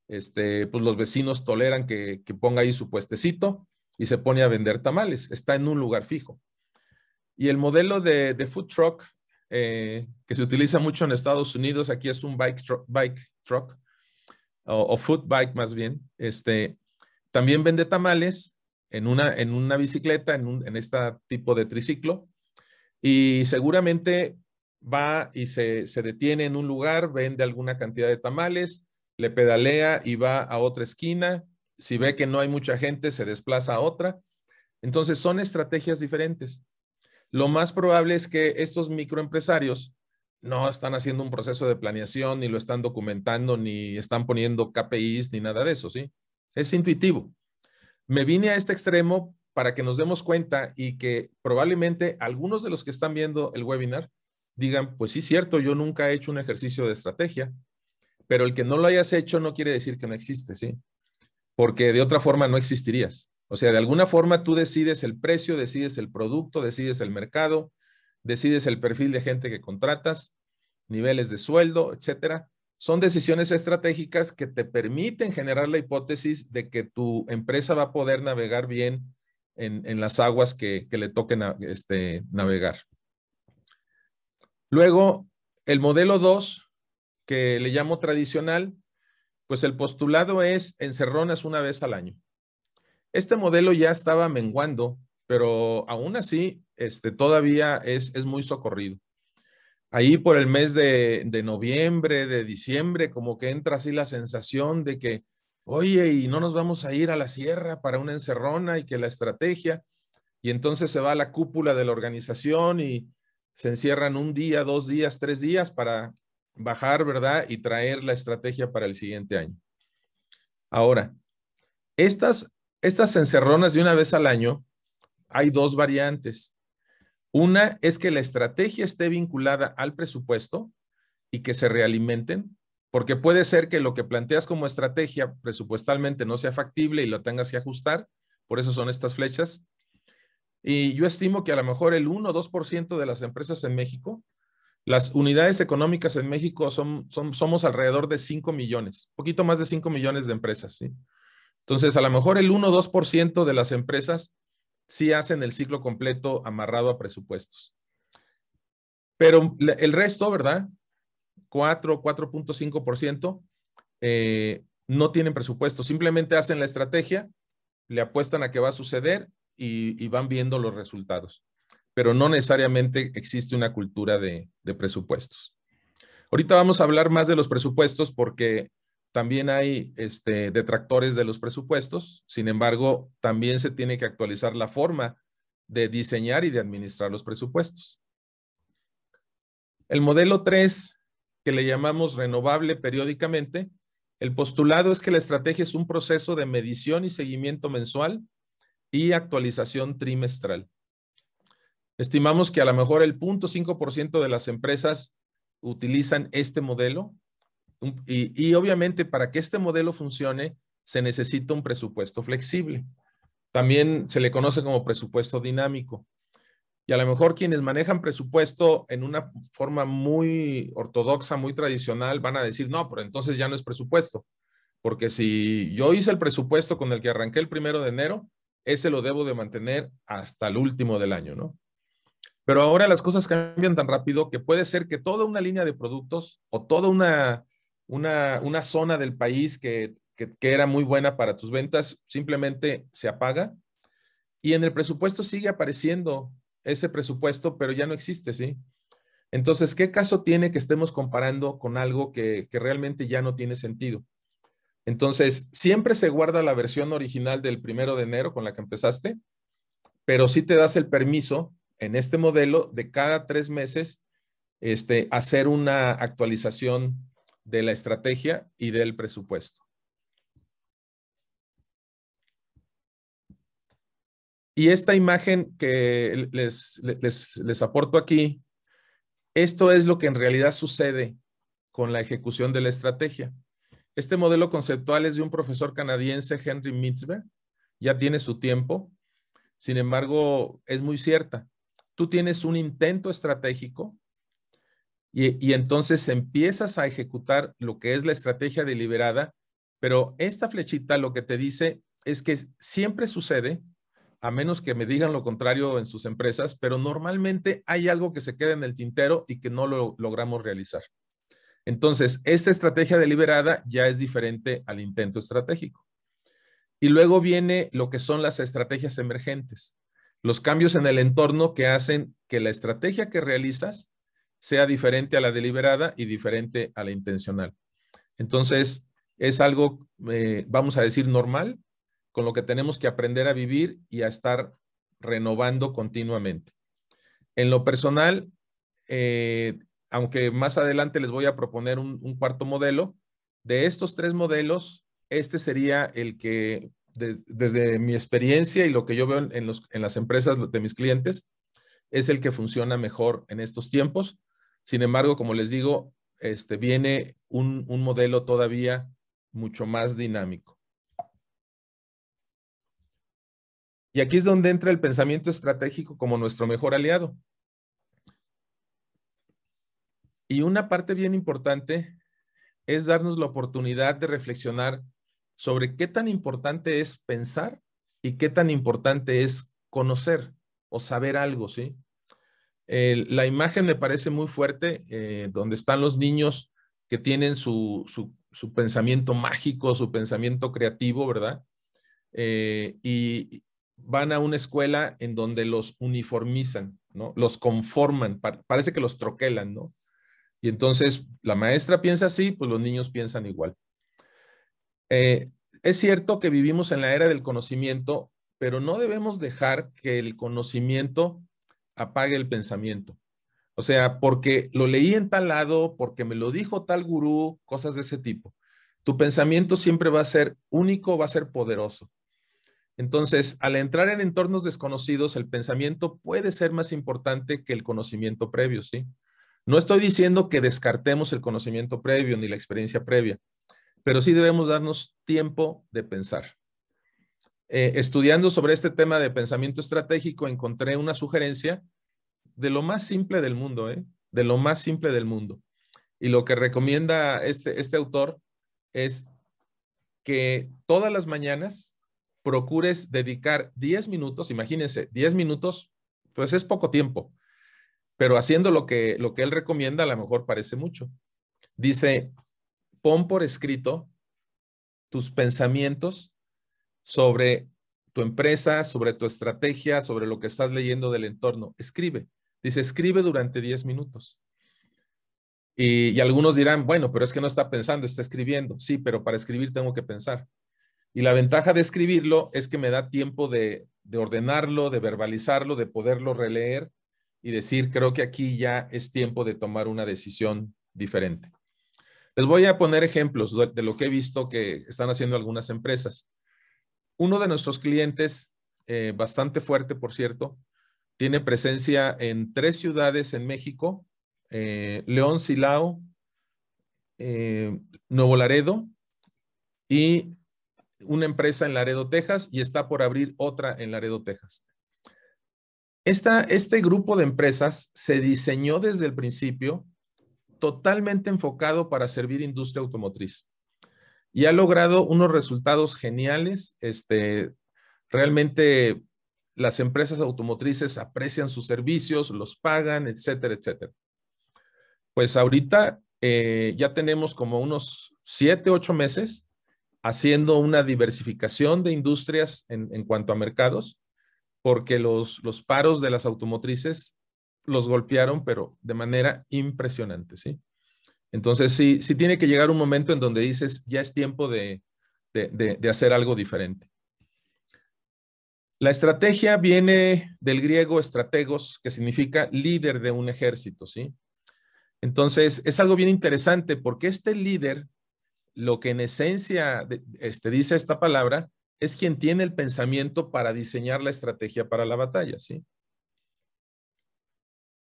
pues los vecinos toleran que ponga ahí su puestecito y se pone a vender tamales. Está en un lugar fijo. Y el modelo de food truck, que se utiliza mucho en Estados Unidos, aquí es un bike truck o food bike más bien, también vende tamales en una bicicleta, en este tipo de triciclo, y seguramente va y se detiene en un lugar, vende alguna cantidad de tamales, le pedalea y va a otra esquina. Si ve que no hay mucha gente, se desplaza a otra. Entonces son estrategias diferentes. Lo más probable es que estos microempresarios no están haciendo un proceso de planeación, ni lo están documentando, ni están poniendo KPIs, ni nada de eso, ¿sí? Es intuitivo. Me vine a este extremo para que nos demos cuenta y que probablemente algunos de los que están viendo el webinar digan, pues sí, cierto, yo nunca he hecho un ejercicio de estrategia, pero el que no lo hayas hecho no quiere decir que no existe, ¿sí? Porque de otra forma no existirías. O sea, de alguna forma tú decides el precio, decides el producto, decides el mercado, decides el perfil de gente que contratas, niveles de sueldo, etcétera. Son decisiones estratégicas que te permiten generar la hipótesis de que tu empresa va a poder navegar bien en las aguas que le toquen navegar. Luego, el modelo 2, que le llamo tradicional, pues el postulado es encerronas una vez al año. Este modelo ya estaba menguando, pero aún así todavía es muy socorrido. Ahí por el mes de noviembre, de diciembre, como que entra así la sensación de que, oye, y no nos vamos a ir a la sierra para una encerrona y que la estrategia, y entonces se va a la cúpula de la organización y se encierran un día, 2 días, 3 días para bajar, ¿verdad? Y traer la estrategia para el siguiente año. Ahora, estas encerronas de una vez al año, hay 2 variantes. Una es que la estrategia esté vinculada al presupuesto y que se realimenten, porque puede ser que lo que planteas como estrategia presupuestalmente no sea factible y lo tengas que ajustar, por eso son estas flechas. Y yo estimo que a lo mejor el 1 o 2% de las empresas en México, las unidades económicas en México somos alrededor de 5 millones, poquito más de 5 millones de empresas, ¿sí? Entonces, a lo mejor el 1 o 2% de las empresas sí hacen el ciclo completo amarrado a presupuestos. Pero el resto, ¿verdad? 4.5% no tienen presupuesto. Simplemente hacen la estrategia, le apuestan a que va a suceder y van viendo los resultados. Pero no necesariamente existe una cultura de presupuestos. Ahorita vamos a hablar más de los presupuestos porque también hay detractores de los presupuestos. Sin embargo, también se tiene que actualizar la forma de diseñar y de administrar los presupuestos. El modelo 3, que le llamamos renovable periódicamente, el postulado es que la estrategia es un proceso de medición y seguimiento mensual y actualización trimestral. Estimamos que a lo mejor el 0.5% de las empresas utilizan este modelo y obviamente para que este modelo funcione se necesita un presupuesto flexible. También se le conoce como presupuesto dinámico. Y a lo mejor quienes manejan presupuesto en una forma muy ortodoxa, muy tradicional, van a decir, no, pero entonces ya no es presupuesto. Porque si yo hice el presupuesto con el que arranqué el 1 de enero, ese lo debo de mantener hasta el último del año, ¿no? Pero ahora las cosas cambian tan rápido que puede ser que toda una línea de productos o toda una zona del país que era muy buena para tus ventas simplemente se apaga y en el presupuesto sigue apareciendo ese presupuesto, pero ya no existe, ¿sí? Entonces, ¿qué caso tiene que estemos comparando con algo que realmente ya no tiene sentido? Entonces, siempre se guarda la versión original del 1 de enero con la que empezaste, pero sí te das el permiso en este modelo de cada 3 meses hacer una actualización de la estrategia y del presupuesto. Y esta imagen que les aporto aquí, esto es lo que en realidad sucede con la ejecución de la estrategia. Este modelo conceptual es de un profesor canadiense, Henry Mitzberg, ya tiene su tiempo, sin embargo, es muy cierta. Tú tienes un intento estratégico y entonces empiezas a ejecutar lo que es la estrategia deliberada, pero esta flechita lo que te dice es que siempre sucede, a menos que me digan lo contrario en sus empresas, pero normalmente hay algo que se queda en el tintero y que no lo logramos realizar. Entonces, esta estrategia deliberada ya es diferente al intento estratégico. Y luego viene lo que son las estrategias emergentes, los cambios en el entorno que hacen que la estrategia que realizas sea diferente a la deliberada y diferente a la intencional. Entonces, es algo, vamos a decir, normal, con lo que tenemos que aprender a vivir y a estar renovando continuamente. En lo personal, aunque más adelante les voy a proponer un cuarto modelo, de estos 3 modelos, este sería el que, desde mi experiencia y lo que yo veo en las empresas de mis clientes, es el que funciona mejor en estos tiempos. Sin embargo, como les digo, viene un modelo todavía mucho más dinámico. Y aquí es donde entra el pensamiento estratégico como nuestro mejor aliado. Y una parte bien importante es darnos la oportunidad de reflexionar sobre qué tan importante es pensar y qué tan importante es conocer o saber algo, ¿sí? La imagen me parece muy fuerte, donde están los niños que tienen su pensamiento mágico, su pensamiento creativo, ¿verdad? Y van a una escuela en donde los uniformizan. ¿no? Los conforman, parece que los troquelan, ¿no? Y entonces la maestra piensa así, pues los niños piensan igual. Es cierto que vivimos en la era del conocimiento, pero no debemos dejar que el conocimiento apague el pensamiento. O sea, porque lo leí en tal lado, porque me lo dijo tal gurú, cosas de ese tipo. Tu pensamiento siempre va a ser único, va a ser poderoso. Entonces, al entrar en entornos desconocidos, el pensamiento puede ser más importante que el conocimiento previo, ¿sí? No estoy diciendo que descartemos el conocimiento previo ni la experiencia previa, pero sí debemos darnos tiempo de pensar. Estudiando sobre este tema de pensamiento estratégico, encontré una sugerencia de lo más simple del mundo, de lo más simple del mundo. Y lo que recomienda este autor es que todas las mañanas procures dedicar 10 minutos, imagínense, 10 minutos, pues es poco tiempo, pero haciendo lo que él recomienda a lo mejor parece mucho. Dice, pon por escrito tus pensamientos sobre tu empresa, sobre tu estrategia, sobre lo que estás leyendo del entorno. Escribe. Dice, escribe durante 10 minutos. Y algunos dirán, bueno, pero es que no está pensando, está escribiendo. Sí, pero para escribir tengo que pensar. Y la ventaja de escribirlo es que me da tiempo de ordenarlo, de verbalizarlo, de poderlo releer y decir, creo que aquí ya es tiempo de tomar una decisión diferente. Les voy a poner ejemplos de lo que he visto que están haciendo algunas empresas. Uno de nuestros clientes, bastante fuerte, por cierto, tiene presencia en 3 ciudades en México, León, Silao, Nuevo Laredo y una empresa en Laredo, Texas, y está por abrir otra en Laredo, Texas. Este grupo de empresas se diseñó desde el principio totalmente enfocado para servir industria automotriz y ha logrado unos resultados geniales. Realmente las empresas automotrices aprecian sus servicios, los pagan, etcétera, etcétera. Pues ahorita ya tenemos como unos 7, 8 meses haciendo una diversificación de industrias en cuanto a mercados, porque los paros de las automotrices los golpearon, pero de manera impresionante, ¿sí? Entonces, sí tiene que llegar un momento en donde dices, ya es tiempo de hacer algo diferente. La estrategia viene del griego estrategos, que significa líder de un ejército, ¿sí? Entonces, es algo bien interesante porque este líder, lo que en esencia dice esta palabra, es quien tiene el pensamiento para diseñar la estrategia para la batalla, ¿sí?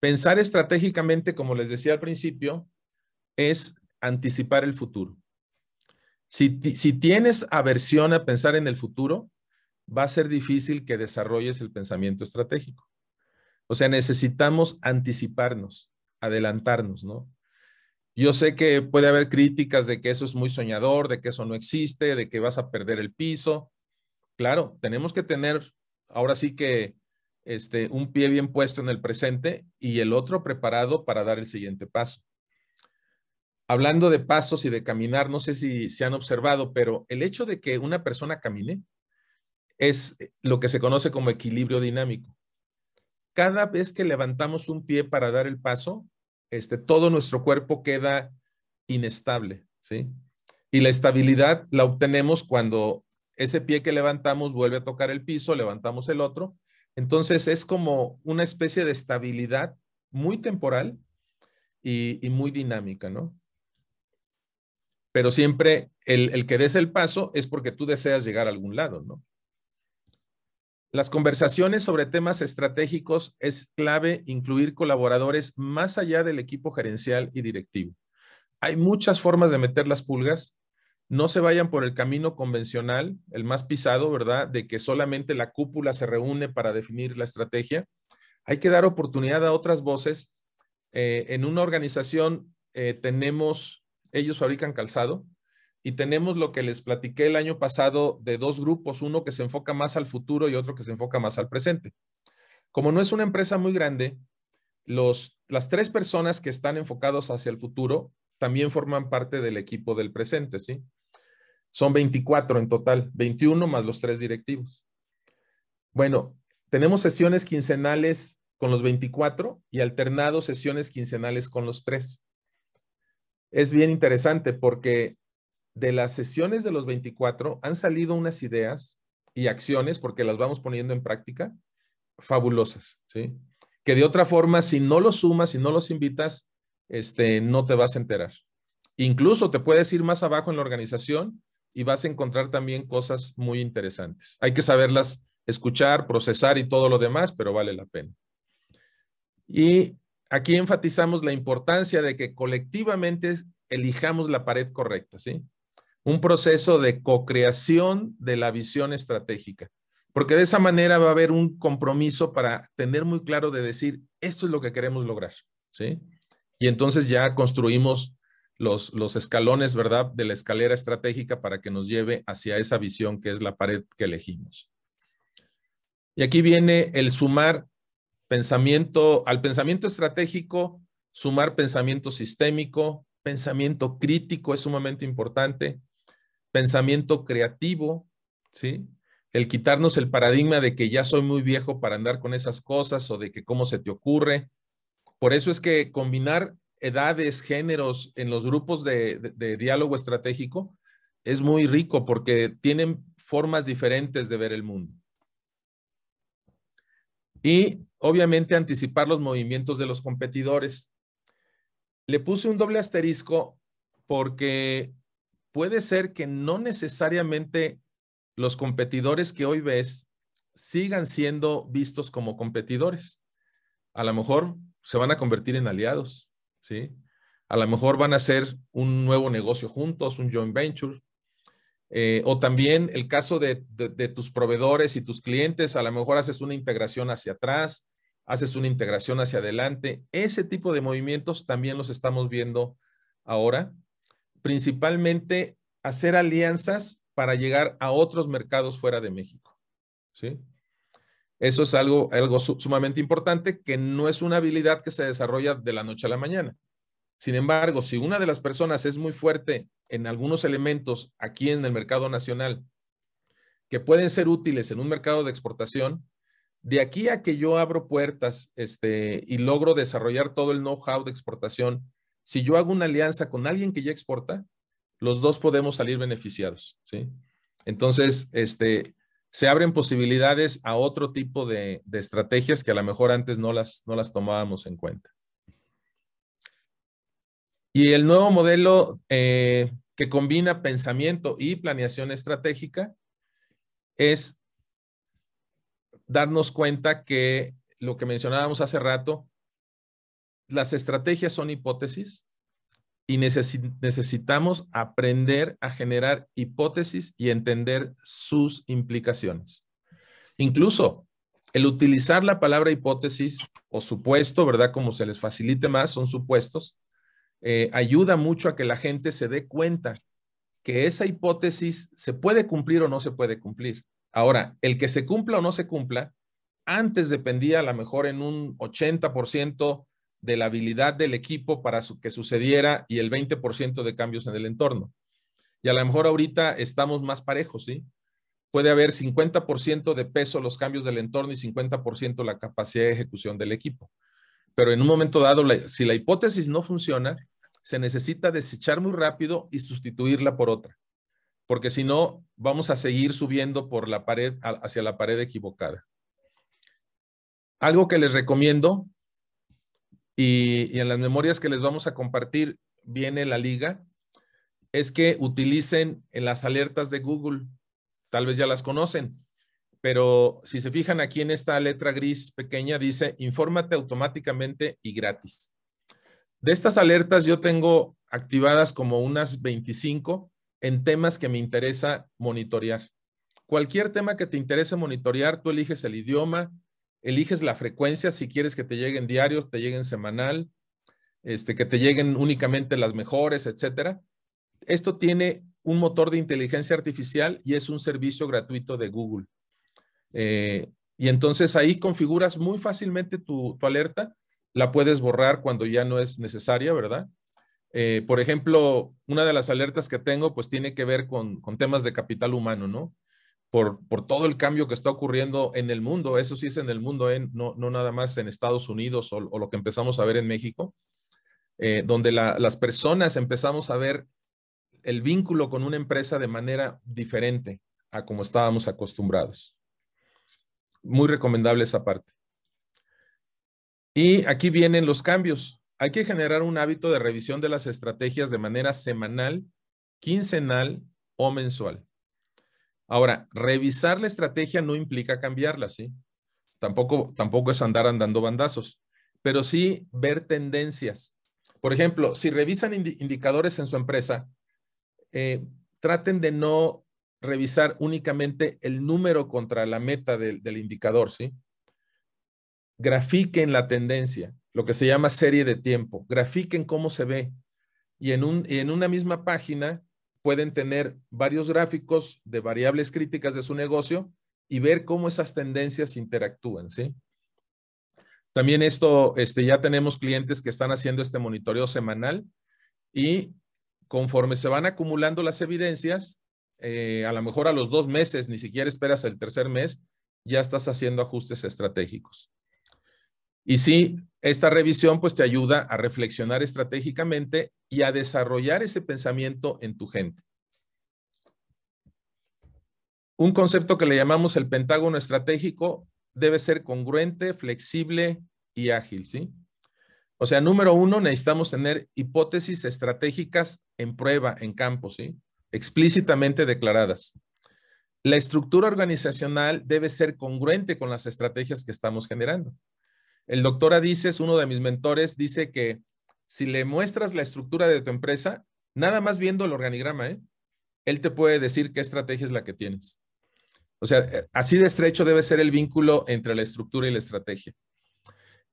Pensar estratégicamente, como les decía al principio, es anticipar el futuro. Si tienes aversión a pensar en el futuro, va a ser difícil que desarrolles el pensamiento estratégico. O sea, necesitamos anticiparnos, adelantarnos, ¿no? Yo sé que puede haber críticas de que eso es muy soñador, de que eso no existe, de que vas a perder el piso. Claro, tenemos que tener ahora sí que un pie bien puesto en el presente y el otro preparado para dar el siguiente paso. Hablando de pasos y de caminar, no sé si se han observado, pero el hecho de que una persona camine es lo que se conoce como equilibrio dinámico. Cada vez que levantamos un pie para dar el paso, todo nuestro cuerpo queda inestable, ¿sí? Y la estabilidad la obtenemos cuando ese pie que levantamos vuelve a tocar el piso, levantamos el otro. Entonces es como una especie de estabilidad muy temporal y muy dinámica, ¿no? Pero siempre el que des el paso es porque tú deseas llegar a algún lado, ¿no? Las conversaciones sobre temas estratégicos es clave incluir colaboradores más allá del equipo gerencial y directivo. Hay muchas formas de meter las pulgas. No se vayan por el camino convencional, el más pisado, ¿verdad? De que solamente la cúpula se reúne para definir la estrategia. Hay que dar oportunidad a otras voces. En una organización ellos fabrican calzado y tenemos lo que les platiqué el año pasado de 2 grupos, uno que se enfoca más al futuro y otro que se enfoca más al presente. Como no es una empresa muy grande, las 3 personas que están enfocados hacia el futuro también forman parte del equipo del presente, ¿sí? Son 24 en total, 21 más los 3 directivos. Bueno, tenemos sesiones quincenales con los 24 y alternado sesiones quincenales con los 3. Es bien interesante porque de las sesiones de los 24 han salido unas ideas y acciones, porque las vamos poniendo en práctica, fabulosas, ¿sí? Que de otra forma, si no los sumas, si no los invitas, no te vas a enterar. Incluso te puedes ir más abajo en la organización y vas a encontrar también cosas muy interesantes. Hay que saberlas escuchar, procesar y todo lo demás, pero vale la pena. Y aquí enfatizamos la importancia de que colectivamente elijamos la pared correcta, ¿sí? Un proceso de co-creación de la visión estratégica, porque de esa manera va a haber un compromiso para tener muy claro de decir, esto es lo que queremos lograr, ¿sí? Y entonces ya construimos los escalones, ¿verdad?, de la escalera estratégica para que nos lleve hacia esa visión que es la pared que elegimos. Y aquí viene el sumar al pensamiento estratégico, sumar pensamiento sistémico, pensamiento crítico es sumamente importante, pensamiento creativo, ¿sí? El quitarnos el paradigma de que ya soy muy viejo para andar con esas cosas o de que cómo se te ocurre. Por eso es que combinar edades, géneros en los grupos de diálogo estratégico es muy rico porque tienen formas diferentes de ver el mundo. Y obviamente anticipar los movimientos de los competidores. Le puse un doble asterisco porque puede ser que no necesariamente los competidores que hoy ves sigan siendo vistos como competidores. A lo mejor se van a convertir en aliados, ¿sí? A lo mejor van a hacer un nuevo negocio juntos, un joint venture. O también el caso de tus proveedores y tus clientes, a lo mejor haces una integración hacia atrás, haces una integración hacia adelante. Ese tipo de movimientos también los estamos viendo ahora. Principalmente hacer alianzas para llegar a otros mercados fuera de México, ¿sí? Eso es algo sumamente importante que no es una habilidad que se desarrolla de la noche a la mañana. Sin embargo, si una de las personas es muy fuerte en algunos elementos aquí en el mercado nacional que pueden ser útiles en un mercado de exportación, de aquí a que yo abro puertas y logro desarrollar todo el know-how de exportación, si yo hago una alianza con alguien que ya exporta, los dos podemos salir beneficiados, ¿sí? Entonces, se abren posibilidades a otro tipo de estrategias que a lo mejor antes no las tomábamos en cuenta. Y el nuevo modelo que combina pensamiento y planeación estratégica es darnos cuenta que lo que mencionábamos hace rato, las estrategias son hipótesis y necesitamos aprender a generar hipótesis y entender sus implicaciones. Incluso el utilizar la palabra hipótesis o supuesto, ¿verdad? Como se les facilite más, son supuestos, ayuda mucho a que la gente se dé cuenta que esa hipótesis se puede cumplir o no se puede cumplir. Ahora, el que se cumpla o no se cumpla, antes dependía a lo mejor en un 80% de la habilidad del equipo para que sucediera y el 20% de cambios en el entorno. Y a lo mejor ahorita estamos más parejos, ¿sí? Puede haber 50% de peso los cambios del entorno y 50% la capacidad de ejecución del equipo. Pero en un momento dado, si la hipótesis no funciona, se necesita desechar muy rápido y sustituirla por otra. Porque si no, vamos a seguir subiendo por la pared, hacia la pared equivocada. Algo que les recomiendo, y en las memorias que les vamos a compartir viene la liga, es que utilicen en las alertas de Google. Tal vez ya las conocen, pero si se fijan aquí en esta letra gris pequeña, dice, infórmate automáticamente y gratis. De estas alertas yo tengo activadas como unas 25 en temas que me interesa monitorear. Cualquier tema que te interese monitorear, tú eliges el idioma, eliges la frecuencia, si quieres que te lleguen diarios, te lleguen semanal, que te lleguen únicamente las mejores, etcétera. Esto tiene un motor de inteligencia artificial y es un servicio gratuito de Google. Y entonces ahí configuras muy fácilmente tu alerta, la puedes borrar cuando ya no es necesaria, ¿verdad? Por ejemplo, una de las alertas que tengo pues tiene que ver con temas de capital humano, ¿no? por todo el cambio que está ocurriendo en el mundo. Eso sí es en el mundo, no nada más en Estados Unidos o lo que empezamos a ver en México, donde las personas empezamos a ver el vínculo con una empresa de manera diferente a como estábamos acostumbrados. Muy recomendable esa parte. Y aquí vienen los cambios. Hay que generar un hábito de revisión de las estrategias de manera semanal, quincenal o mensual. Ahora, revisar la estrategia no implica cambiarla, ¿sí? Tampoco es andar andando bandazos, pero sí ver tendencias. Por ejemplo, si revisan indicadores en su empresa, traten de no revisar únicamente el número contra la meta del indicador, ¿sí? Grafiquen la tendencia, lo que se llama serie de tiempo. Grafiquen cómo se ve. Y en una misma página pueden tener varios gráficos de variables críticas de su negocio y ver cómo esas tendencias interactúan, ¿sí? También esto, ya tenemos clientes que están haciendo este monitoreo semanal y conforme se van acumulando las evidencias, a lo mejor a los 2 meses, ni siquiera esperas el tercer mes, ya estás haciendo ajustes estratégicos. Y sí, esta revisión pues te ayuda a reflexionar estratégicamente y a desarrollar ese pensamiento en tu gente. Un concepto que le llamamos el pentágono estratégico debe ser congruente, flexible y ágil, ¿sí? O sea, número 1, necesitamos tener hipótesis estratégicas en prueba, en campo, ¿sí? Explícitamente declaradas. La estructura organizacional debe ser congruente con las estrategias que estamos generando. El doctor Adices, uno de mis mentores, dice que si le muestras la estructura de tu empresa, nada más viendo el organigrama, él te puede decir qué estrategia es la que tienes. O sea, así de estrecho debe ser el vínculo entre la estructura y la estrategia.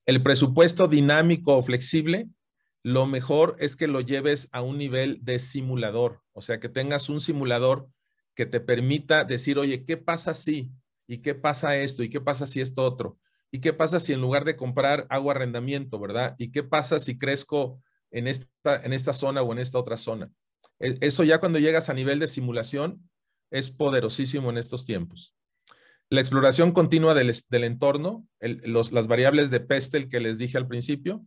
El presupuesto dinámico o flexible, lo mejor es que lo lleves a un nivel de simulador. O sea, que tengas un simulador que te permita decir, oye, ¿qué pasa si? ¿Y qué pasa esto? ¿Y qué pasa si esto otro? ¿Y qué pasa si en lugar de comprar hago arrendamiento, verdad? ¿Y qué pasa si crezco en esta zona o en esta otra zona? Eso ya cuando llegas a nivel de simulación es poderosísimo en estos tiempos. La exploración continua del entorno, las variables de Pestel que les dije al principio,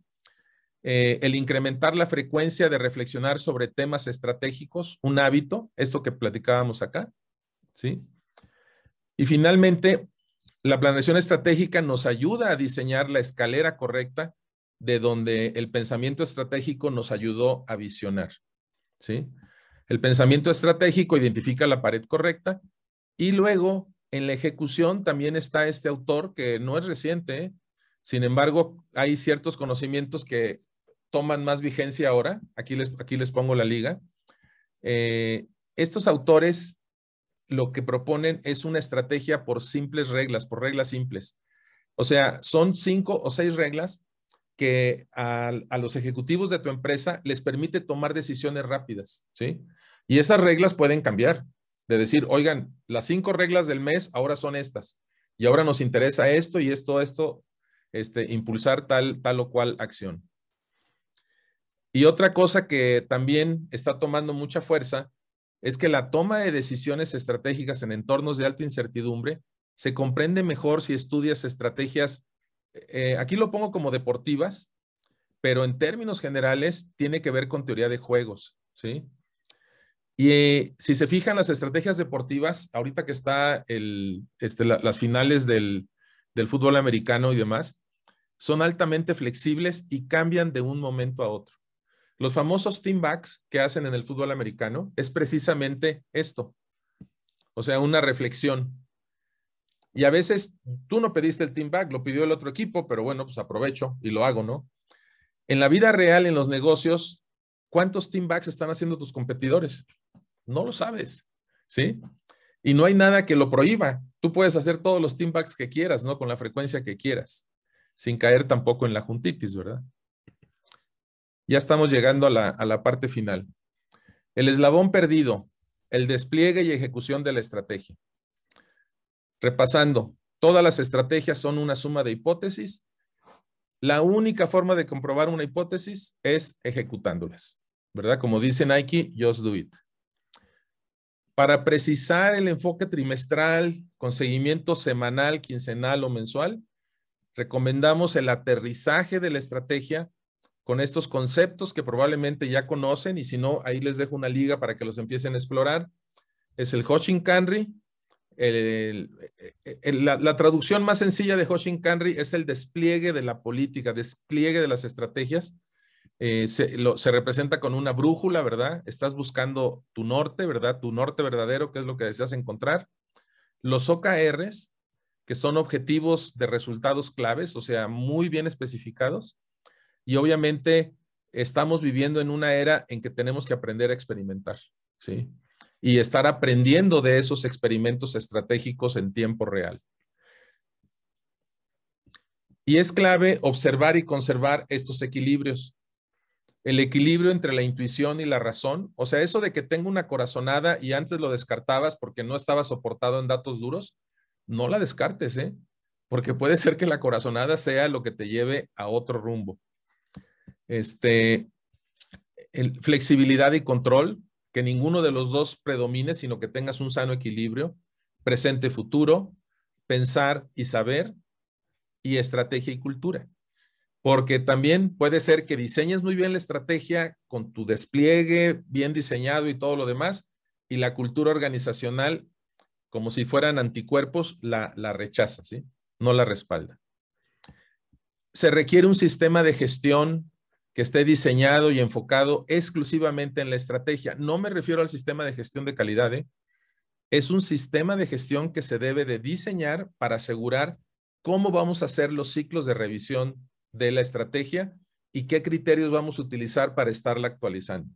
el incrementar la frecuencia de reflexionar sobre temas estratégicos, un hábito, esto que platicábamos acá, ¿sí? Y finalmente, la planeación estratégica nos ayuda a diseñar la escalera correcta de donde el pensamiento estratégico nos ayudó a visionar, ¿sí? El pensamiento estratégico identifica la pared correcta y luego en la ejecución también está este autor que no es reciente, sin embargo, hay ciertos conocimientos que toman más vigencia ahora. Aquí les pongo la liga. Estos autores lo que proponen es una estrategia por simples reglas, por reglas simples. O sea, son 5 o 6 reglas que a los ejecutivos de tu empresa les permite tomar decisiones rápidas, ¿sí? Y esas reglas pueden cambiar. De decir, oigan, las 5 reglas del mes ahora son estas. Y ahora nos interesa esto y esto, impulsar tal o cual acción. Y otra cosa que también está tomando mucha fuerza es que la toma de decisiones estratégicas en entornos de alta incertidumbre se comprende mejor si estudias estrategias, aquí lo pongo como deportivas, pero en términos generales tiene que ver con teoría de juegos, ¿sí? Y si se fijan las estrategias deportivas, ahorita que está las finales del fútbol americano y demás, son altamente flexibles y cambian de un momento a otro. Los famosos team backs que hacen en el fútbol americano es precisamente esto. O sea, una reflexión. Y a veces tú no pediste el team back, lo pidió el otro equipo, pero bueno, pues aprovecho y lo hago, ¿no? En la vida real, en los negocios, ¿cuántos team backs están haciendo tus competidores? No lo sabes, ¿sí? Y no hay nada que lo prohíba. Tú puedes hacer todos los team backs que quieras, ¿no? Con la frecuencia que quieras, sin caer tampoco en la juntitis, ¿verdad? Ya estamos llegando a la parte final. El eslabón perdido, el despliegue y ejecución de la estrategia. Repasando, todas las estrategias son una suma de hipótesis. La única forma de comprobar una hipótesis es ejecutándolas, ¿verdad? Como dice Nike, just do it. Para precisar el enfoque trimestral con seguimiento semanal, quincenal o mensual, recomendamos el aterrizaje de la estrategia con estos conceptos que probablemente ya conocen, y si no, ahí les dejo una liga para que los empiecen a explorar. Es el Hoshin-Kanri. La traducción más sencilla de Hoshin-Kanri es el despliegue de la política, despliegue de las estrategias. Se representa con una brújula, ¿verdad? Estás buscando tu norte, ¿verdad? Tu norte verdadero, que es lo que deseas encontrar. Los OKRs, que son objetivos de resultados claves, o sea, muy bien especificados. Y obviamente estamos viviendo en una era en que tenemos que aprender a experimentar, ¿sí? Y estar aprendiendo de esos experimentos estratégicos en tiempo real. Y es clave observar y conservar estos equilibrios. El equilibrio entre la intuición y la razón. O sea, eso de que tengo una corazonada y antes lo descartabas porque no estaba soportado en datos duros, no la descartes, ¿eh? Porque puede ser que la corazonada sea lo que te lleve a otro rumbo. Flexibilidad y control, que ninguno de los dos predomine, sino que tengas un sano equilibrio. Presente-futuro, pensar y saber, y estrategia y cultura. Porque también puede ser que diseñes muy bien la estrategia con tu despliegue bien diseñado y todo lo demás, y la cultura organizacional, como si fueran anticuerpos, la rechaza, ¿sí? No la respalda. Se requiere un sistema de gestión que esté diseñado y enfocado exclusivamente en la estrategia. No me refiero al sistema de gestión de calidad, ¿eh? Es un sistema de gestión que se debe de diseñar para asegurar cómo vamos a hacer los ciclos de revisión de la estrategia y qué criterios vamos a utilizar para estarla actualizando.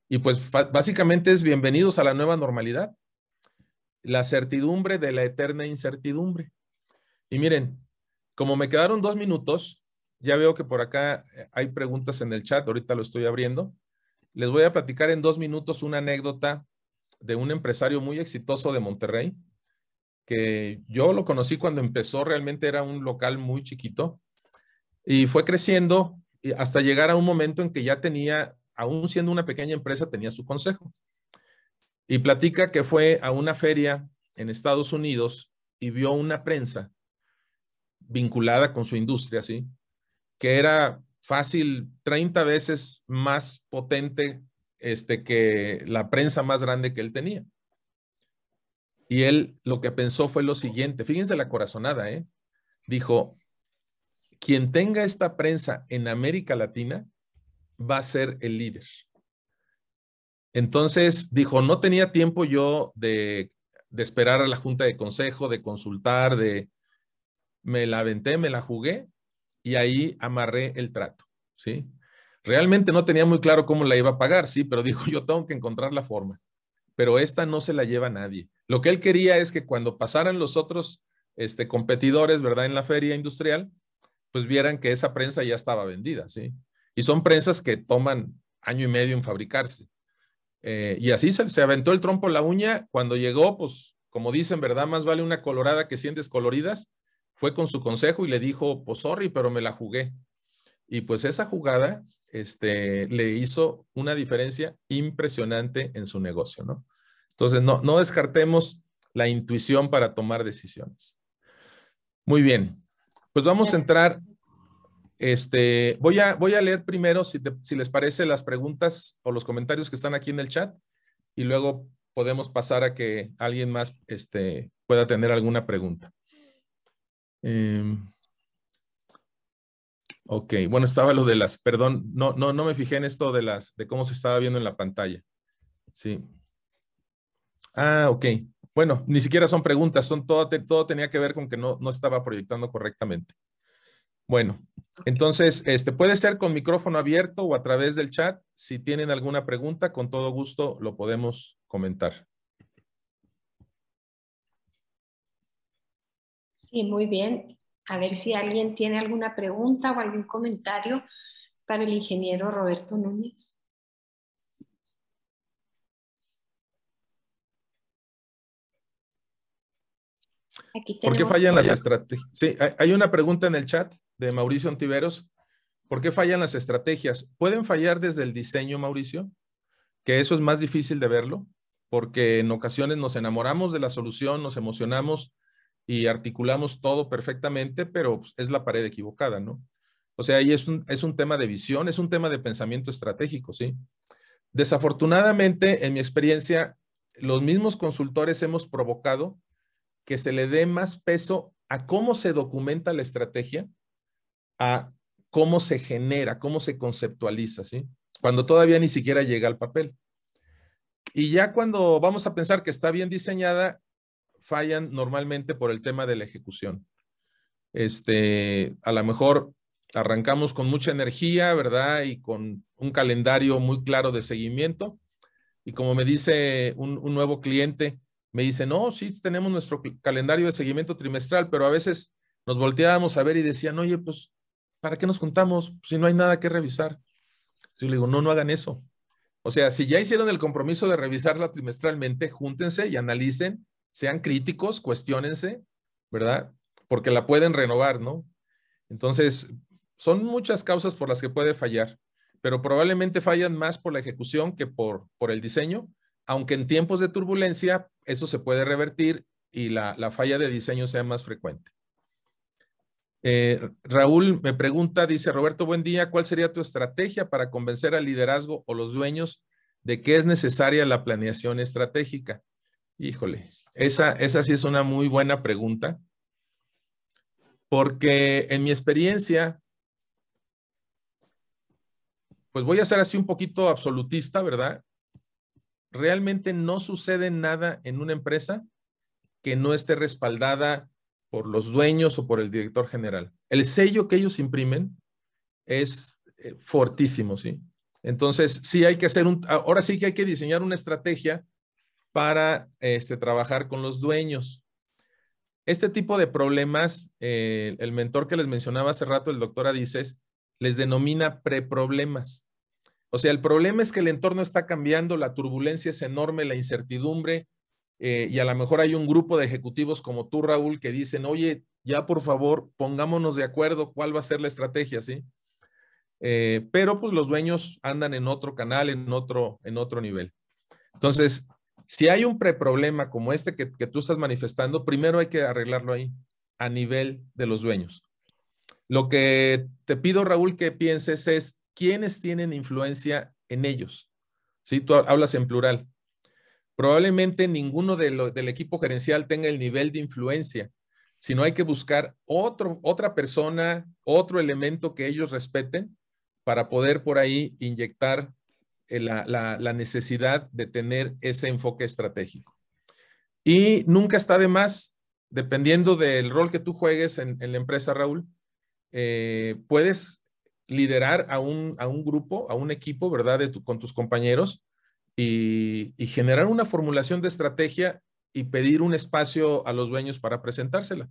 Y pues básicamente es bienvenidos a la nueva normalidad. La certidumbre de la eterna incertidumbre. Y miren, como me quedaron 2 minutos, ya veo que por acá hay preguntas en el chat, ahorita lo estoy abriendo. Les voy a platicar en 2 minutos una anécdota de un empresario muy exitoso de Monterrey, que yo lo conocí cuando empezó, realmente era un local muy chiquito, y fue creciendo hasta llegar a un momento en que ya tenía, aún siendo una pequeña empresa, tenía su consejo. Y platica que fue a una feria en Estados Unidos y vio una prensa vinculada con su industria, ¿sí? Que era fácil 30 veces más potente que la prensa más grande que él tenía. Y él lo que pensó fue lo siguiente, fíjense la corazonada, ¿eh? Dijo, quien tenga esta prensa en América Latina va a ser el líder. Entonces dijo, no tenía tiempo yo de esperar a la junta de consejo, de consultar, me la aventé, me la jugué y ahí amarré el trato, ¿sí? Realmente no tenía muy claro cómo la iba a pagar, sí, pero dijo, yo tengo que encontrar la forma. Pero esta no se la lleva nadie. Lo que él quería es que cuando pasaran los otros competidores, ¿verdad? En la feria industrial, pues vieran que esa prensa ya estaba vendida, ¿sí? Y son prensas que toman 1 año y medio en fabricarse. Y así se aventó el trompo en la uña. Cuando llegó, pues, como dicen, ¿verdad? Más vale una colorada que 100 descoloridas. Fue con su consejo y le dijo, pues, sorry, pero me la jugué. Y pues esa jugada le hizo una diferencia impresionante en su negocio, ¿no? Entonces, no descartemos la intuición para tomar decisiones. Muy bien. Pues vamos a entrar. Voy a leer primero, si les parece, las preguntas o los comentarios que están aquí en el chat, y luego podemos pasar a que alguien más pueda tener alguna pregunta. Ok, bueno, estaba lo de perdón, no me fijé en esto de cómo se estaba viendo en la pantalla. Sí. Ah, ok. Bueno, ni siquiera son preguntas, todo tenía que ver con que no estaba proyectando correctamente. Bueno, entonces, puede ser con micrófono abierto o a través del chat. Si tienen alguna pregunta, con todo gusto lo podemos comentar. Sí, muy bien. A ver si alguien tiene alguna pregunta o algún comentario para el ingeniero Roberto Núñez. Aquí ¿Por qué fallan las estrategias? Sí, hay una pregunta en el chat de Mauricio Ontiveros. ¿Por qué fallan las estrategias? ¿Pueden fallar desde el diseño, Mauricio? ¿Que eso es más difícil de verlo? porque en ocasiones nos enamoramos de la solución, nos emocionamos y articulamos todo perfectamente, pero pues, es la pared equivocada, ¿no? O sea, ahí es un tema de visión, es un tema de pensamiento estratégico, ¿sí? Desafortunadamente, en mi experiencia, los mismos consultores hemos provocado que se le dé más peso a cómo se documenta la estrategia, a cómo se genera, cómo se conceptualiza, ¿sí? Cuando todavía ni siquiera llega al papel. Y ya cuando vamos a pensar que está bien diseñada, fallan normalmente por el tema de la ejecución. A lo mejor arrancamos con mucha energía, ¿verdad? Y con un calendario muy claro de seguimiento. Y como me dice un nuevo cliente, me dice, no, sí, tenemos nuestro calendario de seguimiento trimestral, pero a veces nos volteábamos a ver y decían, oye, pues, ¿para qué nos juntamos si no hay nada que revisar? Yo le digo, no, no hagan eso. O sea, si ya hicieron el compromiso de revisarla trimestralmente, júntense y analicen, sean críticos, cuestiónense, ¿verdad? Porque la pueden renovar, ¿no? Entonces, son muchas causas por las que puede fallar, pero probablemente fallan más por la ejecución que por el diseño, aunque en tiempos de turbulencia eso se puede revertir y la falla de diseño sea más frecuente. Raúl me pregunta, dice, Roberto, buen día, ¿cuál sería tu estrategia para convencer al liderazgo o los dueños de que es necesaria la planeación estratégica? Híjole, esa sí es una muy buena pregunta, porque en mi experiencia, pues voy a ser así un poquito absolutista, ¿verdad? Realmente no sucede nada en una empresa que no esté respaldada por los dueños o por el director general. El sello que ellos imprimen es fortísimo, ¿sí? Entonces, sí hay que hacer ahora sí que hay que diseñar una estrategia para trabajar con los dueños. Este tipo de problemas, el mentor que les mencionaba hace rato, el doctor Adices, les denomina preproblemas. O sea, el problema es que el entorno está cambiando, la turbulencia es enorme, la incertidumbre, y a lo mejor hay un grupo de ejecutivos como tú, Raúl, que dicen, oye, ya por favor, pongámonos de acuerdo cuál va a ser la estrategia, ¿sí? Pero pues los dueños andan en otro canal, en otro nivel. Entonces, si hay un preproblema como este que tú estás manifestando, primero hay que arreglarlo ahí, a nivel de los dueños. Lo que te pido, Raúl, que pienses es quiénes tienen influencia en ellos. ¿Sí? Tú hablas en plural. Probablemente ninguno del equipo gerencial tenga el nivel de influencia, sino hay que buscar otra persona, otro elemento que ellos respeten para poder por ahí inyectar la necesidad de tener ese enfoque estratégico. Y nunca está de más, dependiendo del rol que tú juegues en la empresa, Raúl, puedes liderar a un grupo, a un equipo, ¿verdad? Con tus compañeros y generar una formulación de estrategia y pedir un espacio a los dueños para presentársela.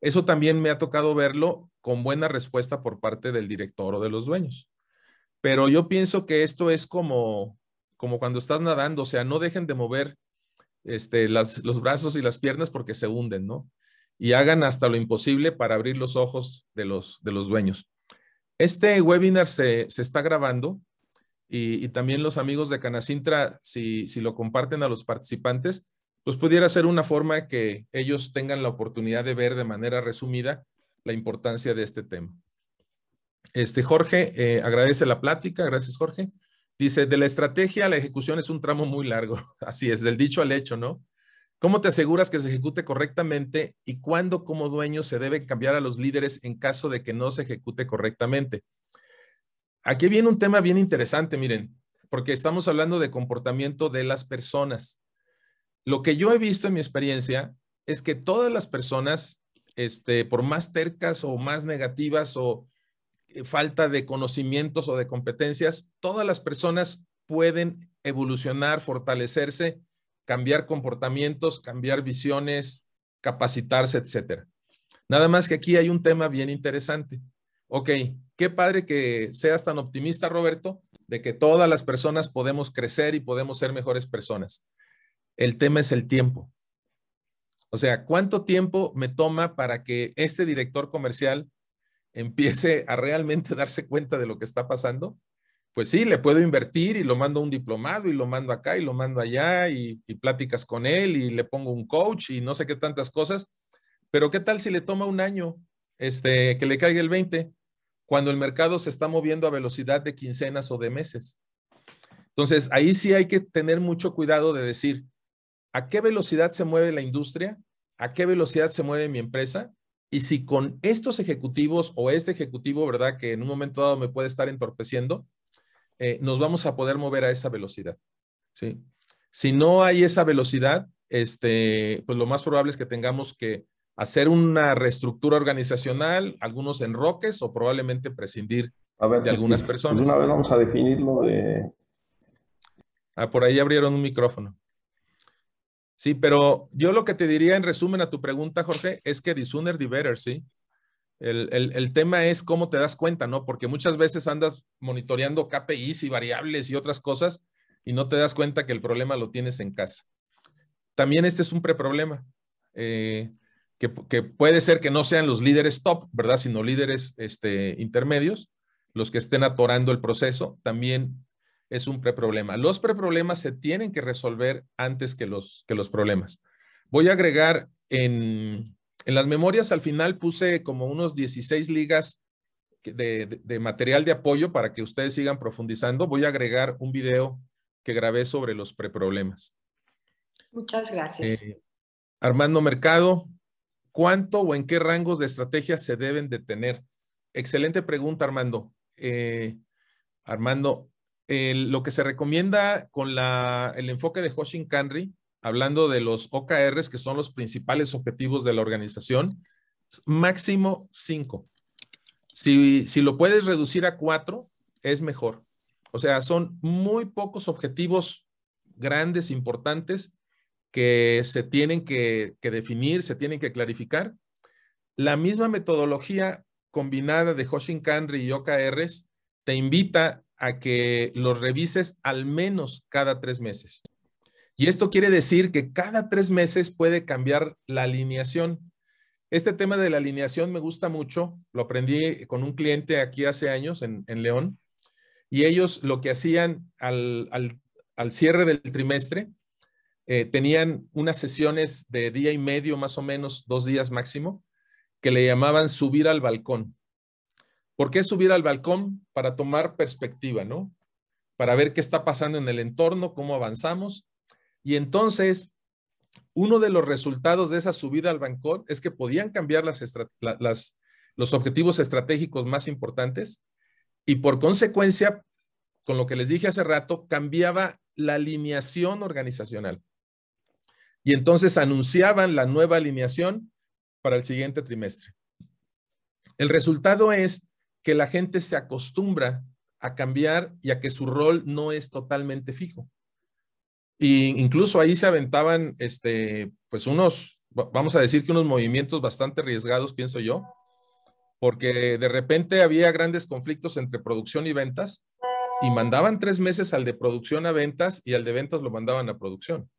Eso también me ha tocado verlo con buena respuesta por parte del director o de los dueños. Pero yo pienso que esto es como cuando estás nadando, o sea, no dejen de mover los brazos y las piernas porque se hunden, ¿no? Y hagan hasta lo imposible para abrir los ojos de los dueños. Este webinar se está grabando y también los amigos de Canacintra, si lo comparten a los participantes, pues pudiera ser una forma que ellos tengan la oportunidad de ver de manera resumida la importancia de este tema. Jorge agradece la plática, gracias Jorge. Dice, de la estrategia a la ejecución es un tramo muy largo. Así es, del dicho al hecho, ¿no? ¿Cómo te aseguras que se ejecute correctamente y cuándo como dueño se debe cambiar a los líderes en caso de que no se ejecute correctamente? Aquí viene un tema bien interesante, miren, porque estamos hablando de comportamiento de las personas. Lo que yo he visto en mi experiencia es que todas las personas, por más tercas o más negativas o falta de conocimientos o de competencias, todas las personas pueden evolucionar, fortalecerse, cambiar comportamientos, cambiar visiones, capacitarse, etcétera. Nada más que aquí hay un tema bien interesante. Ok, qué padre que seas tan optimista, Roberto, de que todas las personas podemos crecer y podemos ser mejores personas. El tema es el tiempo. O sea, ¿cuánto tiempo me toma para que este director comercial empiece a realmente darse cuenta de lo que está pasando pues sí, le puedo invertir y lo mando a un diplomado y lo mando acá y lo mando allá y pláticas con él y le pongo un coach y no sé qué tantas cosas. Pero ¿qué tal si le toma un año que le caiga el 20 cuando el mercado se está moviendo a velocidad de quincenas o de meses? Entonces, ahí sí hay que tener mucho cuidado de decir, ¿a qué velocidad se mueve la industria? ¿A qué velocidad se mueve mi empresa? Y si con estos ejecutivos o este ejecutivo, ¿verdad? Que en un momento dado me puede estar entorpeciendo, nos vamos a poder mover a esa velocidad, ¿sí? Si no hay esa velocidad, pues lo más probable es que tengamos que hacer una reestructura organizacional, algunos enroques o probablemente prescindir de algunas personas. Pues una vez vamos a definirlo de... Por ahí abrieron un micrófono. Sí, pero yo lo que te diría en resumen a tu pregunta, Jorge, es que the sooner the better, ¿sí? El tema es cómo te das cuenta, ¿no? Porque muchas veces andas monitoreando KPIs y variables y otras cosas y no te das cuenta que el problema lo tienes en casa. También este es un preproblema, que puede ser que no sean los líderes top, ¿verdad? Sino líderes intermedios, los que estén atorando el proceso, también es un preproblema. Los preproblemas se tienen que resolver antes que los problemas. Voy a agregar en las memorias al final puse como unos 16 ligas de material de apoyo para que ustedes sigan profundizando. Voy a agregar un video que grabé sobre los preproblemas. Muchas gracias. Armando Mercado, ¿cuánto o en qué rangos de estrategias se deben de tener? Excelente pregunta, Armando. Armando, lo que se recomienda con el enfoque de Hoshin Kanri, hablando de los OKRs, que son los principales objetivos de la organización, máximo 5. Si lo puedes reducir a 4, es mejor. O sea, son muy pocos objetivos grandes, importantes, que se tienen que definir, se tienen que clarificar. La misma metodología combinada de Hoshin Kanri y OKRs te invita a que los revises al menos cada 3 meses. Y esto quiere decir que cada 3 meses puede cambiar la alineación. Este tema de la alineación me gusta mucho. Lo aprendí con un cliente aquí hace años en León. Y ellos lo que hacían al cierre del trimestre, tenían unas sesiones de día y medio, más o menos, 2 días máximo, que le llamaban subir al balcón. ¿Por qué subir al balcón? Para tomar perspectiva, ¿no? Para ver qué está pasando en el entorno, cómo avanzamos. Y entonces, uno de los resultados de esa subida al balcón es que podían cambiar los objetivos estratégicos más importantes y por consecuencia, con lo que les dije hace rato, cambiaba la alineación organizacional. Y entonces anunciaban la nueva alineación para el siguiente trimestre. El resultado es que la gente se acostumbra a cambiar y a que su rol no es totalmente fijo. Y incluso ahí se aventaban, pues vamos a decir que unos movimientos bastante arriesgados, pienso yo, porque de repente había grandes conflictos entre producción y ventas y mandaban 3 meses al de producción a ventas y al de ventas lo mandaban a producción,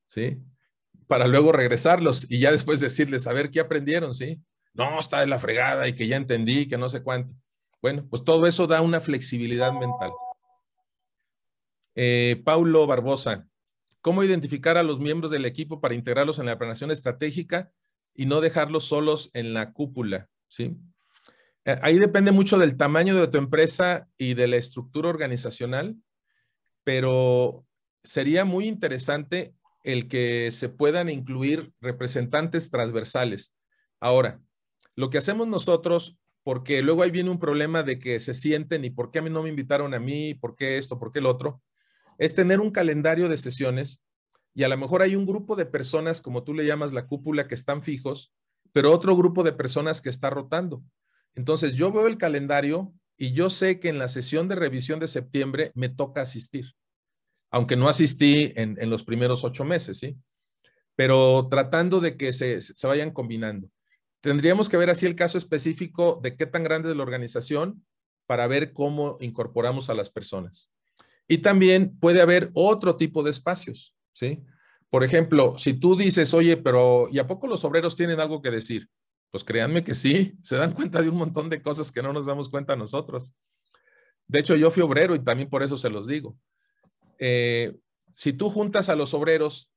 ¿sí? Para luego regresarlos y ya después decirles, a ver, ¿qué aprendieron? ¿Sí? No, está de la fregada y que ya entendí, que no sé cuánto. Bueno, pues todo eso da una flexibilidad mental. Paulo Barbosa, ¿cómo identificar a los miembros del equipo para integrarlos en la planeación estratégica y no dejarlos solos en la cúpula? ¿Sí? Ahí depende mucho del tamaño de tu empresa y de la estructura organizacional, pero sería muy interesante el que se puedan incluir representantes transversales. Ahora, lo que hacemos nosotros, porque luego ahí viene un problema de que se sienten y por qué a mí no me invitaron a mí, por qué esto, por qué el otro, es tener un calendario de sesiones y a lo mejor hay un grupo de personas, como tú le llamas la cúpula, que están fijos, pero otro grupo de personas que está rotando. Entonces yo veo el calendario y yo sé que en la sesión de revisión de septiembre me toca asistir, aunque no asistí en los primeros 8 meses, ¿sí? Pero tratando de que se vayan combinando. Tendríamos que ver así el caso específico de qué tan grande es la organización para ver cómo incorporamos a las personas. Y también puede haber otro tipo de espacios, ¿sí? Por ejemplo, si tú dices, oye, pero ¿y a poco los obreros tienen algo que decir? Pues créanme que sí, se dan cuenta de un montón de cosas que no nos damos cuenta nosotros. De hecho, yo fui obrero y también por eso se los digo. Si tú juntas a los obreros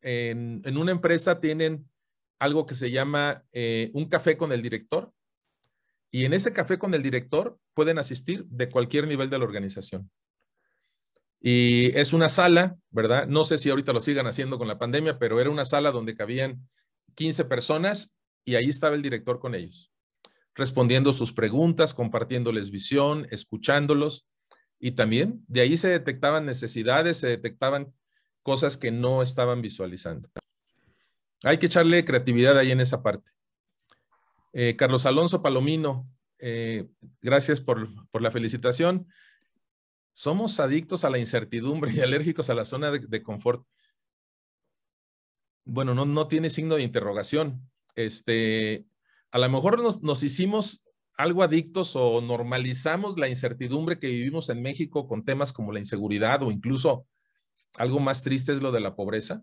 en una empresa, tienen algo que se llama un café con el director, y en ese café con el director pueden asistir de cualquier nivel de la organización. Y es una sala, ¿verdad? No sé si ahorita lo sigan haciendo con la pandemia, pero era una sala donde cabían 15 personas y ahí estaba el director con ellos, respondiendo sus preguntas, compartiéndoles visión, escuchándolos, y también de ahí se detectaban necesidades, se detectaban cosas que no estaban visualizando. Hay que echarle creatividad ahí en esa parte. Carlos Alonso Palomino, gracias por la felicitación. Somos adictos a la incertidumbre y alérgicos a la zona de confort. Bueno, no tiene signo de interrogación. A lo mejor nos hicimos algo adictos o normalizamos la incertidumbre que vivimos en México con temas como la inseguridad, o incluso algo más triste es lo de la pobreza.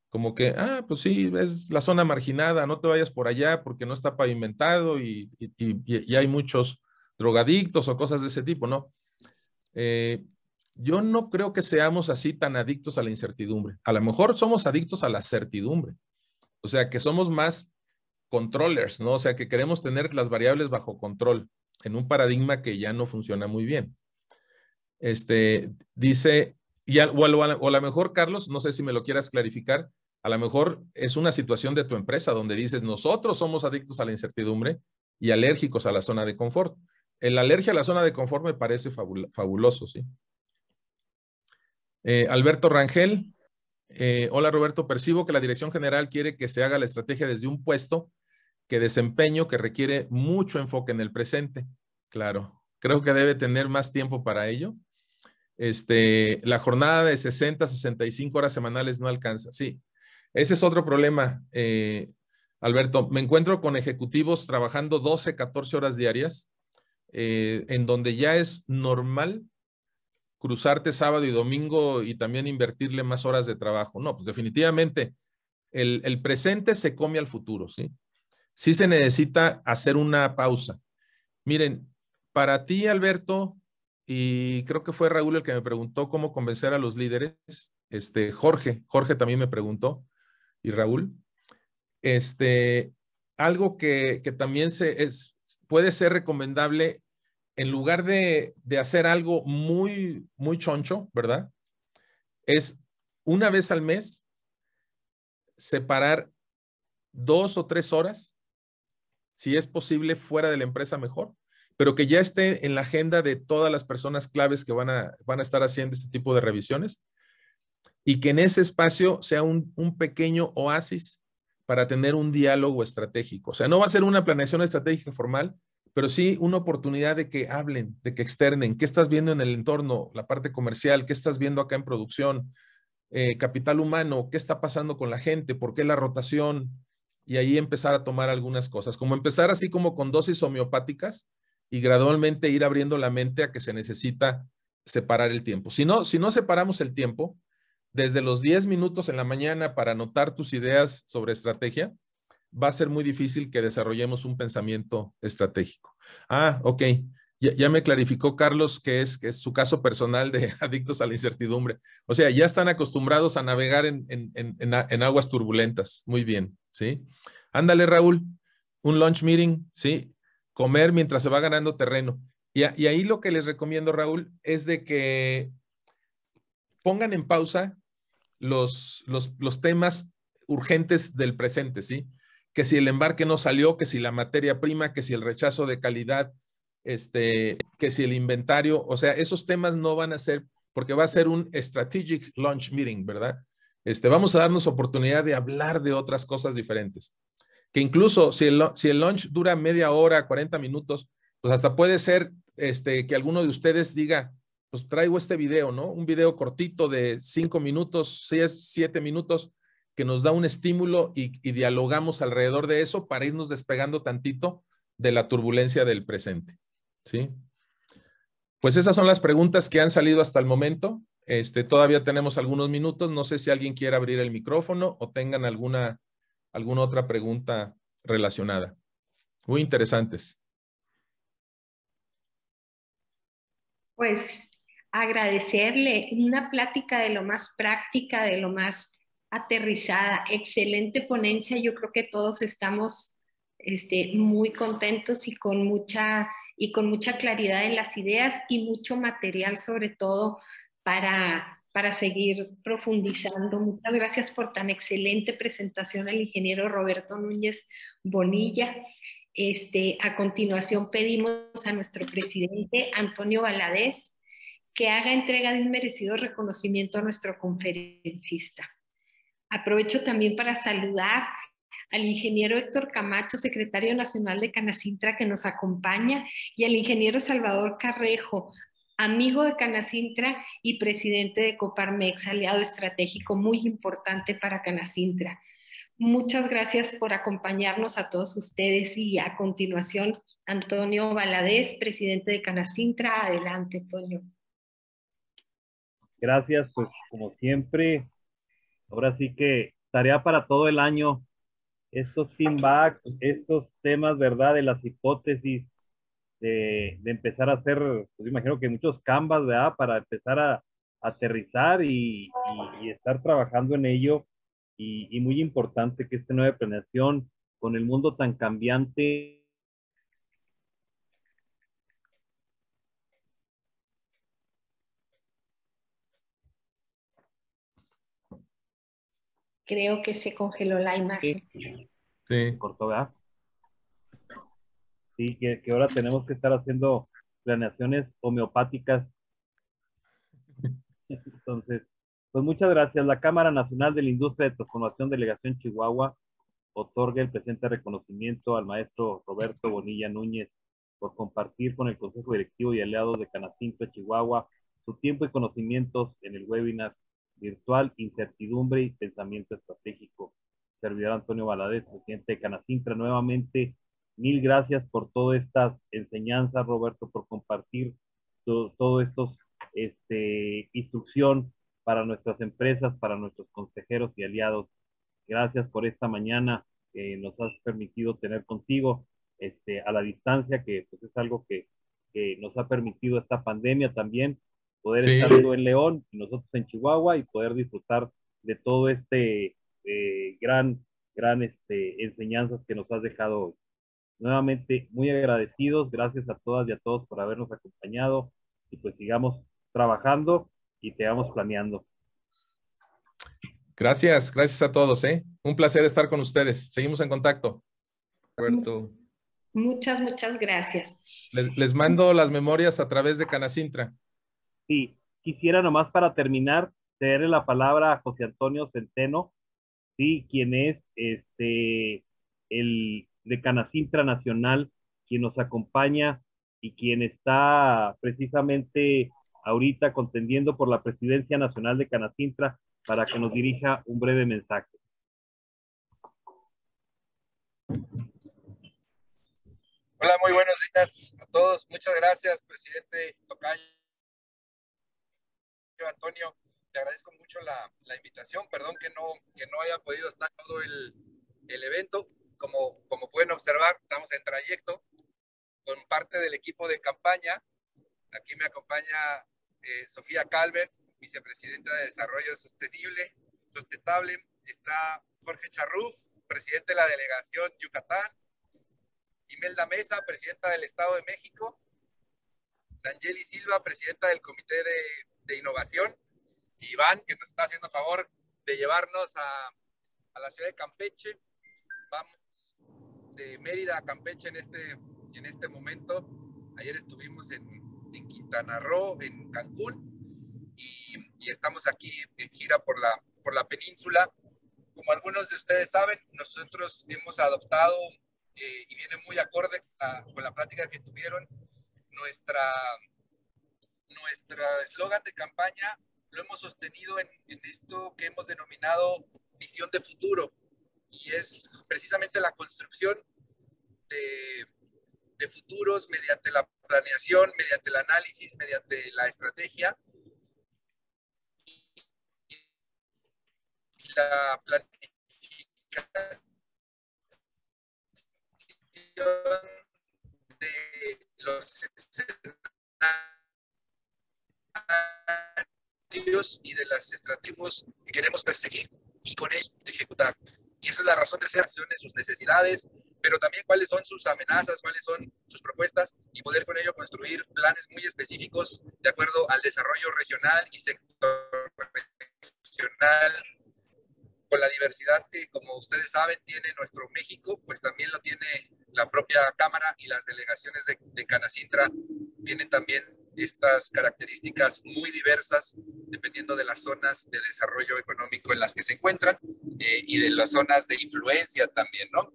Como que, pues sí, es la zona marginada, no te vayas por allá porque no está pavimentado y hay muchos drogadictos o cosas de ese tipo, ¿no? Yo no creo que seamos así tan adictos a la incertidumbre. A lo mejor somos adictos a la certidumbre. O sea, que somos más controllers, ¿no? O sea, que queremos tener las variables bajo control en un paradigma que ya no funciona muy bien. Dice, o a lo mejor, Carlos, no sé si me lo quieras clarificar, a lo mejor es una situación de tu empresa donde dices, nosotros somos adictos a la incertidumbre y alérgicos a la zona de confort. La alergia a la zona de confort me parece fabuloso, ¿sí? Alberto Rangel, hola Roberto, percibo que la dirección general quiere que se haga la estrategia desde un puesto que desempeño que requiere mucho enfoque en el presente. Claro, creo que debe tener más tiempo para ello. La jornada de 60, 65 horas semanales no alcanza. Sí, ese es otro problema, Alberto. Me encuentro con ejecutivos trabajando 12, 14 horas diarias, en donde ya es normal cruzarte sábado y domingo y también invertirle más horas de trabajo. No, pues definitivamente el presente se come al futuro, ¿sí? Sí se necesita hacer una pausa. Miren, para ti, Alberto, y creo que fue Raúl el que me preguntó cómo convencer a los líderes, Jorge también me preguntó, y Raúl, algo que también puede ser recomendable, en lugar de hacer algo muy, muy choncho, ¿verdad? Es una vez al mes separar 2 o 3 horas, si es posible fuera de la empresa mejor, pero que ya esté en la agenda de todas las personas claves que van a estar haciendo este tipo de revisiones, y que en ese espacio sea un pequeño oasis para tener un diálogo estratégico. O sea, no va a ser una planeación estratégica formal, pero sí una oportunidad de que hablen, de que externen, qué estás viendo en el entorno, la parte comercial, qué estás viendo acá en producción, capital humano, qué está pasando con la gente, por qué la rotación, y ahí empezar a tomar algunas cosas, como empezar así como con dosis homeopáticas y gradualmente ir abriendo la mente a que se necesita separar el tiempo. Si no separamos el tiempo, desde los 10 minutos en la mañana para anotar tus ideas sobre estrategia, va a ser muy difícil que desarrollemos un pensamiento estratégico. Ok. Ya me clarificó Carlos que es su caso personal de adictos a la incertidumbre. O sea, ya están acostumbrados a navegar en aguas turbulentas. Muy bien, ¿sí? Ándale, Raúl, un lunch meeting, ¿sí? Comer mientras se va ganando terreno. Y ahí lo que les recomiendo, Raúl, es de que pongan en pausa los temas urgentes del presente, ¿sí? Que si el embarque no salió, que si la materia prima, que si el rechazo de calidad, que si el inventario, o sea, esos temas no van a ser, porque va a ser un strategic launch meeting, ¿verdad? Vamos a darnos oportunidad de hablar de otras cosas diferentes. Que incluso si el launch dura media hora, 40 minutos, pues hasta puede ser que alguno de ustedes diga, pues traigo este video, ¿no? Un video cortito de 5 minutos, 7 minutos, que nos da un estímulo y dialogamos alrededor de eso para irnos despegando tantito de la turbulencia del presente, ¿sí? Pues esas son las preguntas que han salido hasta el momento. Todavía tenemos algunos minutos. No sé si alguien quiere abrir el micrófono o tengan alguna otra pregunta relacionada. Muy interesantes. Pues agradecerle una plática de lo más práctica, de lo más aterrizada, excelente ponencia. Yo creo que todos estamos muy contentos y con mucha claridad en las ideas y mucho material sobre todo para seguir profundizando. Muchas gracias por tan excelente presentación al ingeniero Roberto Núñez Bonilla. A continuación pedimos a nuestro presidente Antonio Valadez que haga entrega de un merecido reconocimiento a nuestro conferencista. Aprovecho también para saludar al ingeniero Héctor Camacho, secretario nacional de Canacintra, que nos acompaña, y al ingeniero Salvador Carrejo, amigo de Canacintra y presidente de Coparmex, aliado estratégico muy importante para Canacintra. Muchas gracias por acompañarnos a todos ustedes y a continuación, Antonio Valadez, presidente de Canacintra. Adelante, Toño. Gracias, pues como siempre, ahora sí que tarea para todo el año, estos feedbacks, estos temas, ¿verdad? De las hipótesis, de empezar a hacer, pues imagino que muchos canvas, ¿verdad? Para empezar a aterrizar y estar trabajando en ello. Y muy importante que esta nueva planeación, con el mundo tan cambiante, Creo que se congeló la imagen. Sí. cortó, ¿verdad? Sí, que ahora tenemos que estar haciendo planeaciones homeopáticas. Entonces, pues muchas gracias. La Cámara Nacional de la Industria de Transformación Delegación Chihuahua otorga el presente reconocimiento al maestro Roberto Bonilla Núñez por compartir con el Consejo Directivo y aliados de Canacintra, Chihuahua, su tiempo y conocimientos en el webinar virtual Incertidumbre y Pensamiento Estratégico. Servidor Antonio Valadez, presidente de Canacintra, nuevamente, mil gracias por todas estas enseñanzas, Roberto, por compartir todo estos instrucción para nuestras empresas, para nuestros consejeros y aliados. Gracias por esta mañana que nos has permitido tener contigo a la distancia, que pues, es algo que nos ha permitido esta pandemia también, poder estar tú en León y nosotros en Chihuahua y poder disfrutar de todo gran enseñanzas que nos has dejado hoy. Nuevamente, muy agradecidos, gracias a todas y a todos por habernos acompañado y pues sigamos trabajando y sigamos planeando. Gracias, gracias a todos, ¿eh? Un placer estar con ustedes. Seguimos en contacto. Roberto. Muchas gracias. Les mando las memorias a través de Canacintra. Sí, quisiera nomás para terminar, cederle la palabra a José Antonio Centeno, sí, quien es el de Canacintra Nacional, quien nos acompaña y quien está precisamente ahorita contendiendo por la presidencia nacional de Canacintra para que nos dirija un breve mensaje. Hola, muy buenos días a todos. Muchas gracias, presidente Tocayo. Antonio, te agradezco mucho la invitación. Perdón que no haya podido estar todo el evento. Como pueden observar, estamos en trayecto con parte del equipo de campaña. Aquí me acompaña Sofía Calvert, vicepresidenta de Desarrollo Sustentable. Está Jorge Charruf, presidente de la delegación Yucatán. Imelda Mesa, presidenta del Estado de México. D'Angeli Silva, presidenta del Comité de Innovación. Y Iván, que nos está haciendo favor de llevarnos a la ciudad de Campeche. Vamos de Mérida a Campeche en este momento. Ayer estuvimos en Quintana Roo, en Cancún, y estamos aquí en gira por la península. Como algunos de ustedes saben, nosotros hemos adoptado, y viene muy acorde con la plática que tuvieron, nuestro eslogan de campaña lo hemos sostenido en esto que hemos denominado visión de futuro, y es precisamente la construcción de futuros mediante la planeación, mediante el análisis, mediante la estrategia y la planificación de los escenarios objetivos y de las estrategias que queremos perseguir y con ello ejecutar. Y esa es la razón de ser, sus necesidades, pero también cuáles son sus amenazas, cuáles son sus propuestas y poder con ello construir planes muy específicos de acuerdo al desarrollo regional y sector regional. Con la diversidad que, como ustedes saben, tiene nuestro México, pues también lo tiene la propia Cámara, y las delegaciones de Canacintra tienen también estas características muy diversas, dependiendo de las zonas de desarrollo económico en las que se encuentran y de las zonas de influencia también, ¿no?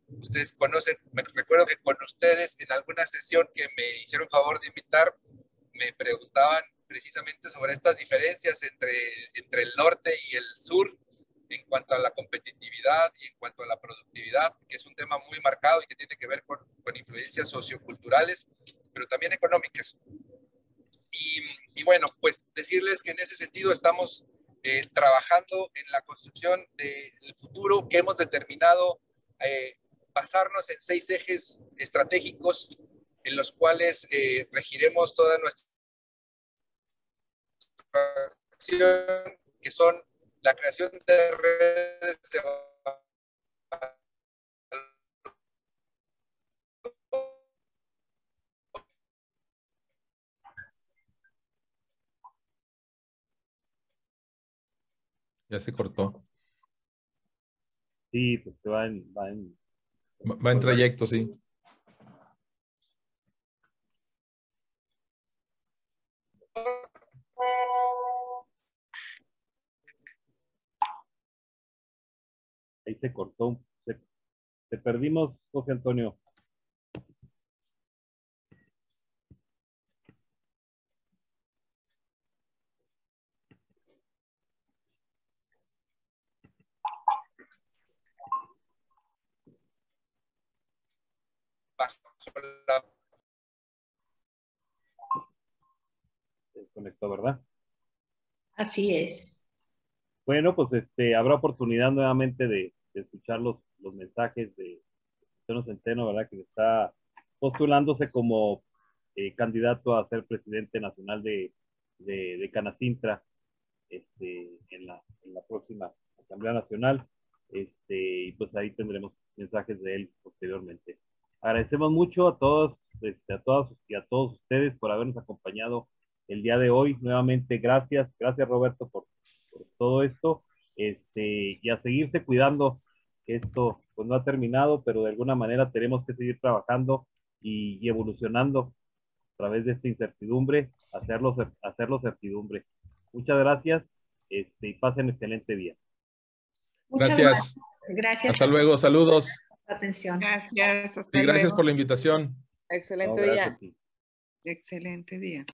Ustedes conocen, me recuerdo que con ustedes en alguna sesión que me hicieron favor de invitar, me preguntaban precisamente sobre estas diferencias entre el norte y el sur en cuanto a la competitividad y en cuanto a la productividad, que es un tema muy marcado y que tiene que ver con influencias socioculturales, pero también económicas. Y bueno, pues decirles que en ese sentido estamos trabajando en la construcción del futuro que hemos determinado basarnos en 6 ejes estratégicos en los cuales regiremos toda nuestra acción, que son la creación de redes de Ya se cortó. Sí, pues que Va en trayecto, sí. Ahí se cortó. Te perdimos, José Antonio. Se conectó, ¿verdad? Así es. Bueno, pues habrá oportunidad nuevamente de escuchar los mensajes de Centeno Centeno, ¿verdad? Que está postulándose como candidato a ser presidente nacional de Canacintra en la próxima Asamblea Nacional. Y pues ahí tendremos mensajes de él posteriormente. Agradecemos mucho a todos, a todas y a todos ustedes por habernos acompañado el día de hoy. Nuevamente, gracias Roberto por todo esto, y a seguirse cuidando, que esto pues no ha terminado, pero de alguna manera tenemos que seguir trabajando y evolucionando a través de esta incertidumbre, hacerlo certidumbre. Muchas gracias, y pasen excelente día. Muchas Gracias. Gracias. Hasta luego. Saludos. Atención. Gracias. Hasta Y gracias luego. por la invitación. Excelente No, día. gracias a ti. Excelente día.